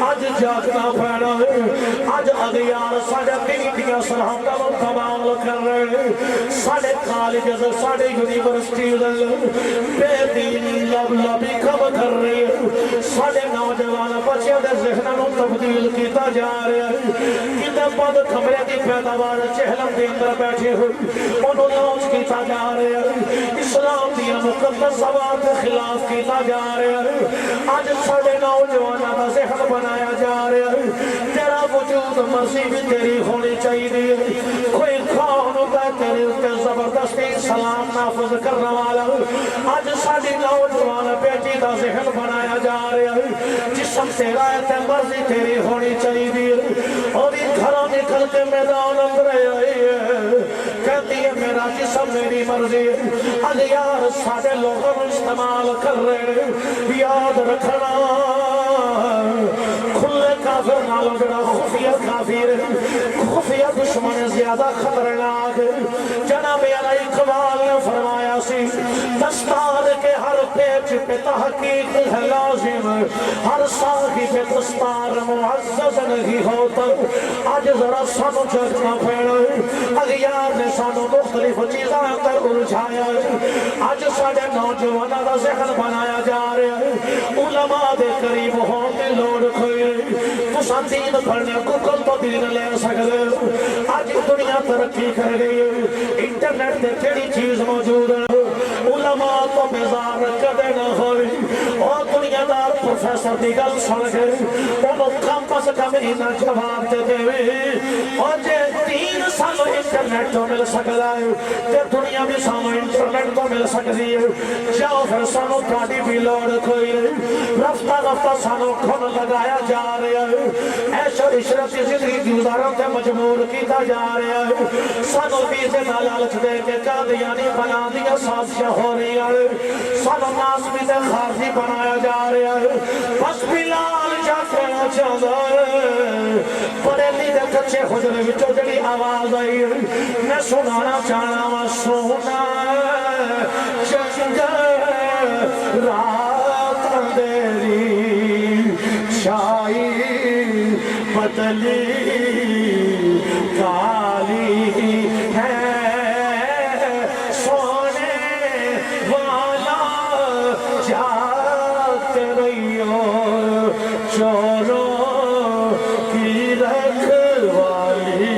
آج جاگنا پڑا ہے آج اغیار ساڑھے دنیا سرحمدہ و کمال کر رہے ہیں ساڑھے کالجز ساڑھے یونیورسٹی بے دین لب لبی کم کر رہے ہیں ساڑھے نوجوان بچے دے ذہنوں تبدیل کیتا جا رہا ہے کتے بند کمرے دی پیداوار چہلم دے اندر بیٹھے ہوئے انہوں لانچ کیتا جا رہا ہے اسلام دیا مقدس زبان کے خلاف کیتا جا رہا ہے آج ساڑھے نوجوانہ کا ذہن بنایا جا رہا ہے تیرا وجود مرضی بھی تیری ہونی چاہیے کوئی خان ہوتا ہے تیرے اتنے زبردستی سلام نافذ کرنے والا آج ساڑھی نوجوان بیٹی کا ذہن بنایا جا رہا ہے جسم تیرا ہے مرضی تیری ہونی چاہیے اور ان گھروں نکل کے میدان اندر آئی ہے کہتی ہے میرا جسم میری مرضی اغیار ساڑھے لوگوں استعمال کر رہے ہیں یاد رکھنا کھلے کافر نالوں جڑا خفیہ کافر خفیہ دشمن زیادہ خطرناک جناب علی اقبال نے فرمایا سی دستار کے ہر پیچ پہ تحقیق ہے لازم ہر صاحب دستار معزز نہیں ہوتا آج ذرا سانو جگنا پیڑا اغیار نے سانو مختلف چیزاں اندر الجھایا آج ساڑھے نوجوانہ کا ذہن بنایا جا رہا ہے علماء دے قریب ہوں میں لوڑ کھوئی تو سان دین پڑھنے کو کل تو دین لے سکتے آج دنیا ترقی کر گئی انٹرنیٹ دے کیڑی چیز موجود ہے علماء جماعت تو بیزار کدے نہ ہوئی اور دنیا دار پروفیسر دی گل سن کے انہوں کم از کم اینا جواب دے دے اور جے 3 سال انٹرنیٹ تو مل سکتا ہے تے دنیا بھی سانو انٹرنیٹ تو مل سکتی ہے جاؤ پھر سانو تھوڑی بھی لوڑ کوئی رفتہ رفتہ سانو کھن لگایا جا رہا ہے ایشو عشرت زندگی گزارن تے مجبور کیتا جا رہا ہے سانو ویزے نہ لالچ دے کے قادیانی بنا دیا سازشیں ہو رہی ہے سانو ناسبی تے خارجی بنایا جا رہا ہے بس بلال جا کہنا چاہتا ہے پڑھے دے کچھے حجرے وچوں جڑی آواز آئی میں سنانا چاہنا وا سونا چنگا رات اندھیری چھائی بدلی کالی ہے سونے والا جاگتے رہیو چوروں کی رکھوالی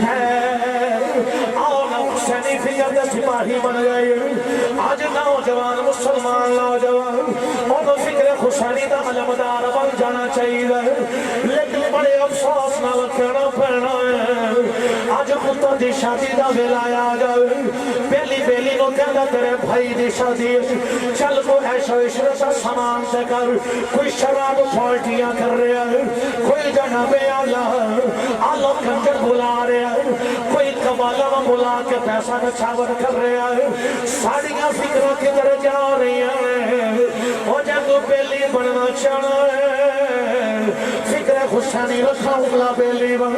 ہے اور حسینی فکر دے سپاہی بن گئے آج نوجوان مسلمان نوجوان اور فکر حسینی دا علمدار بن جانا چاہیے لیکن بڑے افسوس نہ کہنا پڑنا ہے آج پتر دی شادی دا ویلا آ جائے بیلی بیلی نو کہندا تیرے بھائی دی شادی چل کو ایشو عشرت سامان سے کر کوئی شراب پارٹیاں کر رہا ہے کوئی جناب اللہ کنجر بلا رہا ہے کوئی قبالہ بلا کے پیسہ نچھاور کر رہا ہے ساڑیاں فکروں کی طرح جا رہی ہیں اور جب بیلی بننا چاہنا ہے فکر حسینی رکھا اگلا بیلی بن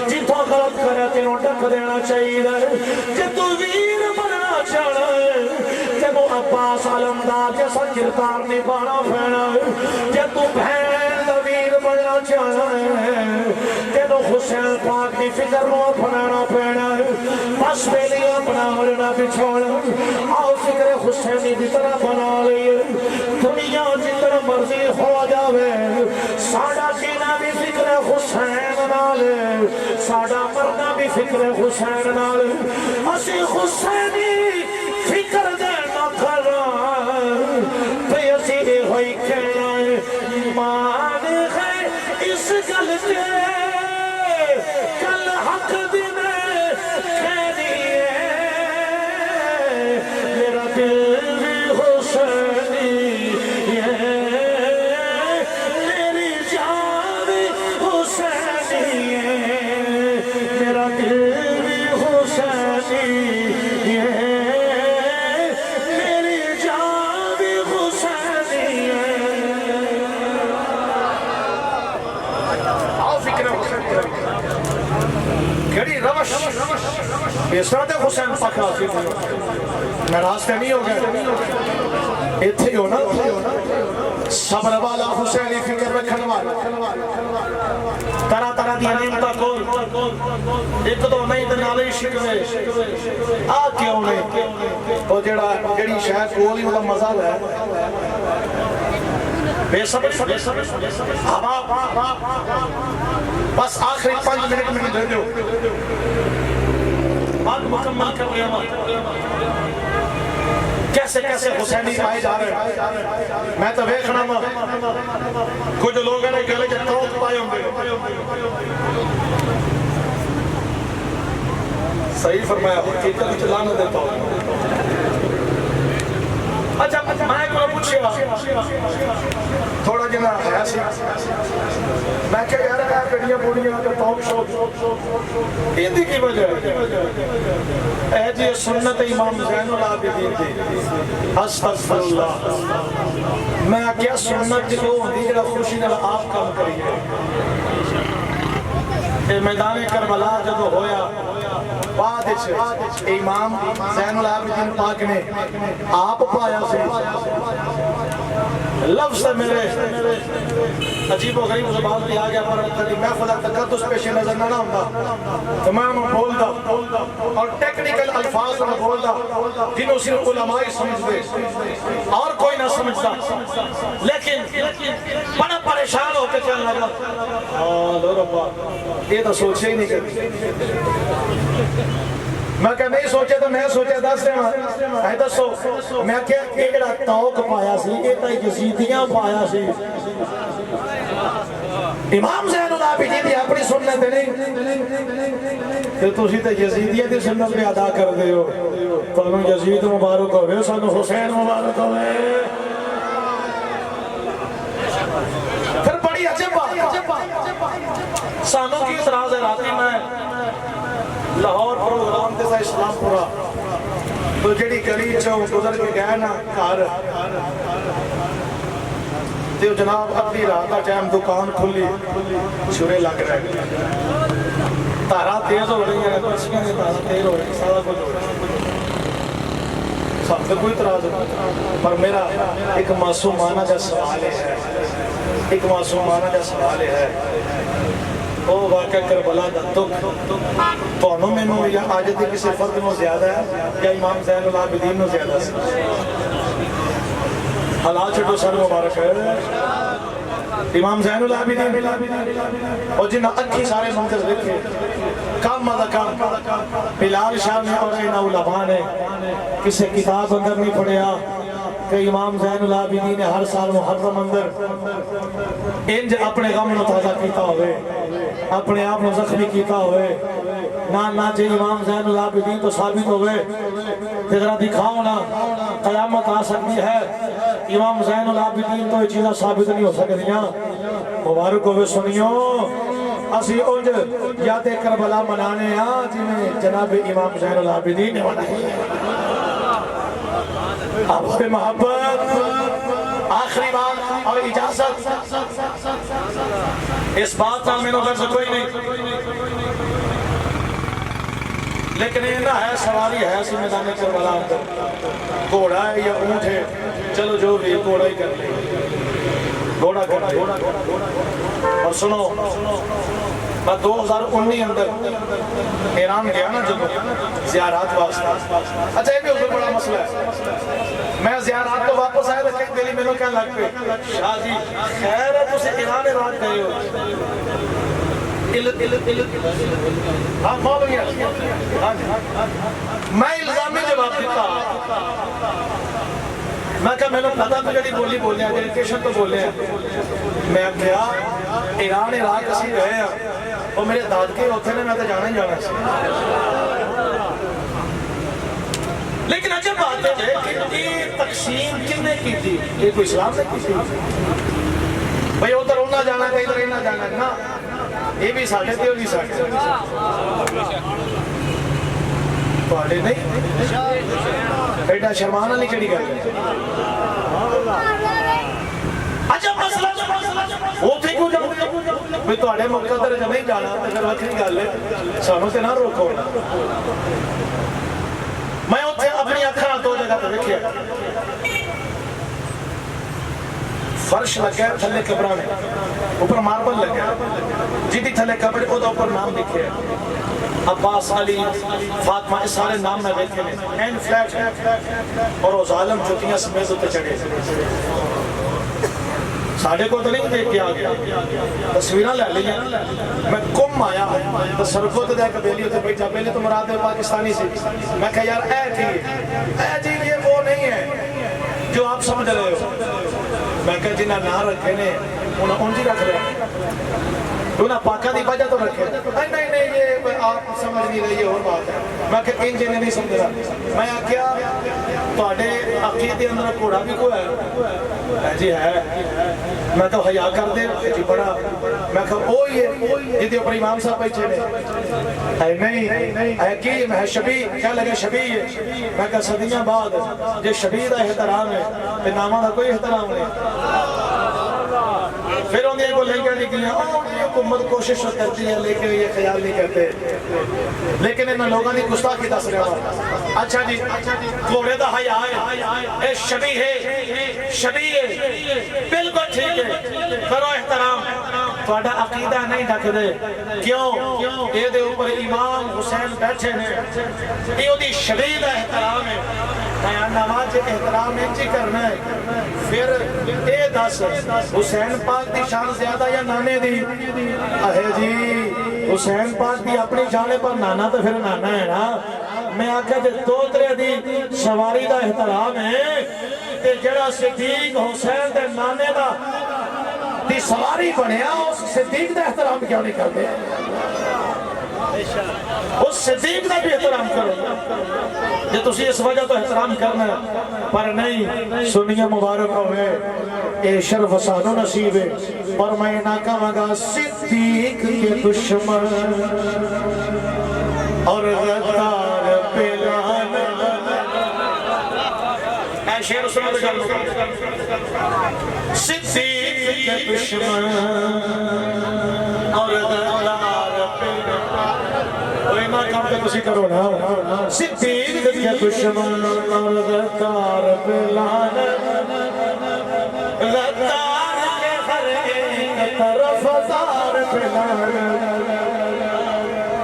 جتوں غلط کرے تینوں ڈک دینا چاہیے کہ تو ویر بننا چاہنا ہے کہ وہ عباس علمدار جیسا کردار نہیں پانا پھینا ہے کہ تو بہن دا ویر بننا چاہنا ہے تینوں حسین پاک کی فکر رو اپنانا پھینا ہے بس بیلی اپنا مرنا بچھوڑا آؤ فکر حسینی دی طرح بنا لئے دنیا جتنا مرضی ہو جاوے ساڑا جینا بھی فکر حسین نالے ساڑا مرنا بھی فکر حسین نالے اسی حسینی فکر دینا کرا پیسی دے ہوئی کہنا ایمان ہے اس گل کے کل حق دن کہنی ہے میرا دل بھی حسینی ہے میری جان بھی حسینی ہے میرا دل بھی حسینی ہے میری جان بھی حسینی ہے آؤ فکر حسین گھڑی روش بیسرات حسین پاک آتی میں راستے نہیں ہو گئے اتھے ہو نا صبر والا حسینی فکر رکھن والا طرح طرح دی نعمتاں کول ایک دو نہیں تے نالے شکوے آ کیوں نہیں او جڑی شاید کول ہی دا مزہ ہے بے صبر بس آخری 5 منٹ میں دے دو بات مکمل کر رہا کیسے کیسے حسینی پائے جا رہے ہیں میں تو ویکھنا وا کچھ لوگ ہیں کہ لے توک پائے ہوں گے صحیح فرمایا حقیقت چلانا دیتا ہوں اچھا میں کو پوچھا تھوڑا جنا ہے سی میں کہ یار ہے بڑیاں بوڑیاں کا ٹاک شو ہندی کی وجہ ہے جی سنت امام زین العابدین دی استغفر اللہ میں کیا سنت جو ہوندی جڑا خوشی نال آپ کام کریے اے میدان کربلا جب ہویا بعد امام زین العابدین پاک نے آپ پایا سے لفظ میرے عجیب و غریب زبان پہ آ گیا پر کبھی محفل تقدس پیش نظر نہ ہوتا تو میں بول دا اور ٹیکنیکل الفاظ میں بول دا جنہوں صرف علماء سمجھ دے اور کوئی نہ سمجھتا لیکن بڑا پریشان ہو کے چل لگا لو ربا یہ تو سوچے ہی نہیں کرتی میں کہ نہیں سوچے تو میں سوچے دس دینا اے دسو میں کہ ایڑا توق پایا سی یہ تو یزیدیاں پایا سی امام زین العابدین دی اپنی سنت نہیں کہ تسی تے یزیدیاں دی سنت بھی ادا کر دے ہو تانوں یزید مبارک ہوے سانوں حسین مبارک ہوے پھر بڑی عجب بات سانوں کی اعتراض ہے راتی میں لاہور پروگرام تے اسلام پورا تو جڑی گلی چوں گزر کے گئے نا گھر تے جناب ادھی رات دا ٹائم دکان کھلی چھرے لگ رہے تارا تیز ہو رہی ہے کرسیاں دی تارا تیز ہو رہی سارا کچھ ہو رہا سب سے کوئی اعتراض نہیں پر میرا ایک معصومانہ جا سوال ہے ایک معصومانہ جا سوال ہے او واقعہ کربلا دا دکھ تانوں مینوں یا آج دے کسی فرد نوں زیادہ ہے یا امام زین العابدین نوں زیادہ ہے حالات چھٹو سر مبارک ہے امام زین العابدین اور جنہ اکھی سارے منظر دیکھے کام مدہ کام بلال شاہ میں اور این علماء نے کسی کتاب اندر نہیں پڑھیا کہ امام زین العابدین نے ہر سال محرم اندر انج اپنے غم نو تازہ کیتا ہوئے اپنے آپ نو زخمی کیتا ہوئے نہ جے امام زین العابدین تو ثابت ہوئے تیرا دکھاؤ نا قیامت آ سکتی ہے امام زین العابدین تو یہ چیزیں ثابت نہیں ہو سکتیاں مبارک ہوئے سنیو اسی انج یاد کربلا منانے ہیں جنہیں جناب امام زین العابدین نے منائی آپ پہ محبت آخری بات اور اجازت اس بات کا میں نظر سے کوئی نہیں لیکن یہ نہ ہے سواری ہے اسی میدان کربلا اندر گھوڑا ہے یا اونٹ ہے چلو جو بھی گھوڑا ہی کر لیں گھوڑا کر لیں اور سنو میں 2019 اندر ایران گیا نا جب زیارات واسطہ اچھا یہ بھی ادھر بڑا مسئلہ ہے میں زیارات تو واپس آیا تو کہیں دلی میں کیا لگ پہ شاہ جی خیر ہے تُسے ایران رات گئے ہو ہاں مولوی میں الزامی جواب دیتا میں کہا میں نے پتا تو جڑی بولی بولے ہیں ڈیلیکیشن تو بولے ہیں میں کیا ایران عراق اسی گئے ہیں اور میرے داد کے ہوتے نے میں تو جانا ہی جانا سی لیکن عجب بات ہے کہ یہ تقسیم کن نے کی تھی یہ کوئی اسلام نے کی تھی بھئی ادھر ہونا جانا ہے ادھر ہونا جانا ہے نا یہ بھی ساٹھے تھے اور بھی ساٹھے پہلے نہیں بیٹا شرمانا نہیں کڑی گئے عجب مسئلہ وہ تھے کیوں جاؤں میں تو آڑے مقدر جب نہیں جانا اگر وقت نہیں گا لے سانوں سے نہ روکو میں اتھے اپنی اکھاں دو جگہ پر رکھے فرش لگے تھلے قبرانے اوپر ماربل لگے جیدی تھلے قبر او دا اوپر نام لکھے عباس علی فاطمہ اس سارے نام میں بیٹھے لیں این فلیٹ ہے اور وہ ظالم جوتیاں سمیز ہوتے چڑھے ساڑھے کو تو نہیں دیکھ کے آگیا تصویرہ لے لیا میں کم آیا تو سرکو تو دیکھ بیلی ہوتے بیٹھا بیلی تو مراد ہے پاکستانی سے میں کہا یار اے جی یہ وہ نہیں ہے جو آپ سمجھ رہے ہو میں کہا جنہ نہ رکھے نے انہیں انجی رکھ رہے انہیں پاکہ دی بجہ تو رکھے نہیں یہ آپ سمجھ نہیں رہے یہ اور بات ہے میں کہا ان جنہیں نہیں سمجھ رہا میں کیا تو آڑے عقیدے اندر کوڑا بھی کوئی ہے جی ہے میں تو حیاء کر دے جی بڑا میں کہا او یہ جی اوپر امام صاحب بیٹھے نے اے نہیں اے کی میں شبی کیا لگے شبی میں کہا صدیاں بعد یہ شبی دا احترام ہے کہ نامہ دا کوئی احترام نہیں پھر انہیں کو لے کر لکھیں یہ حکومت کوشش کرتی ہے لیکن یہ خیال نہیں کرتے لیکن انہوں لوگوں نے گستاخی دس رہا ہوا اچھا جی گھوڑے دا حیاء ہے اے شبی ہے شبی ہے بالکل ٹھیک ہے کرو احترام تھوڑا عقیدہ نہیں ڈھک دے کیوں یہ دے اوپر امام حسین بیٹھے ہیں یہ دی شدید احترام ہے نماز احترام انجی کرنا ہے پھر اے دس حسین پاک دی شان زیادہ یا نانے دی اے جی حسین پاک دی اپنی شانے پر نانا تو پھر نانا ہے نا میں آکھا جے دوترے دی سواری دا احترام ہے تے جڑا صدیق حسین دے نانے دا دی سواری بنیا اس صدیق دا احترام کیوں نہیں کرتے اس صدیق دا بھی احترام کرو جے تسی اس وجہ تو احترام کرنا ہے پر نہیں سنیہ مبارک ہوئے اے شرف سانو نصیب ہے اور میں نہ کہاں گا صدیق کے دشمن اور غدار پلان اے شیر سنو تو جانو صدیق کے دشمن اور غدار پلان اینا کام پہ کسی کرو نا صدیق کے دشمن اور غدار پلان غدار کے ہر ایک طرف دار پلان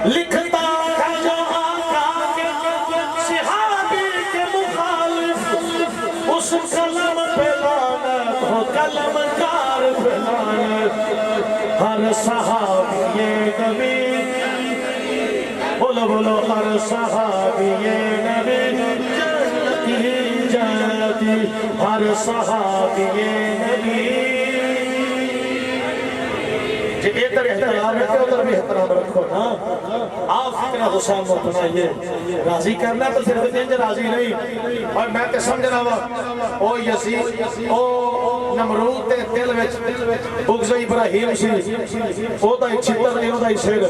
لکھتا ہے جو آقا کے صحابی کے مخالف اس کلم پلان ہو کلم کار پلان ہر صحابی نبی بولو بولو ہر صحابی نبی جنتی جنتی ہر صحابی نبی جی ادھر احترام ہے کہ ادھر بھی احترام رکھو نا آپ فکر حسین مطمئیے راضی کرنا تو صرف دین جا راضی نہیں اور میں تے سمجھ رہا ہوں او یزید او نمرود تے دل وچ بغض ابراہیم سی او دا چھتر نہیں او دا سیر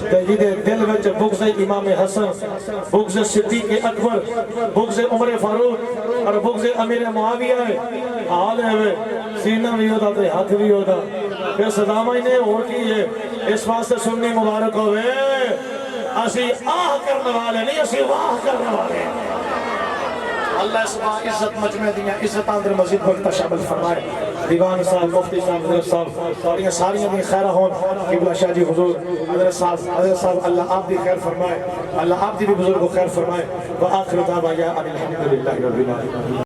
تے جی دے دل وچ بغض امام حسن بغض صدیق اکبر بغض عمر فاروق اور بغض امیر معاویہ ہے حال ہے سینہ بھی ہوتا تے ہاتھ بھی ہوتا پھر صدامہ ہی نہیں اور کی ہے اس واسطے سننی مبارک ہوئے اسی آہ کرنے والے نہیں اسی واہ کرنے والے اللہ اس بار عزت مجمع دیا عزت آندر مزید بلتا شامل فرمائے دیوان صاحب مفتی صاحب حضرت صاحب ساریاں بھی خیرہ ہون قبلہ شاہ جی حضور حضرت صاحب اللہ آپ بھی خیر فرمائے اللہ آپ بھی بزرگ کو خیر فرمائے وآخر دعوایا ان الحمدللہ رب العالمین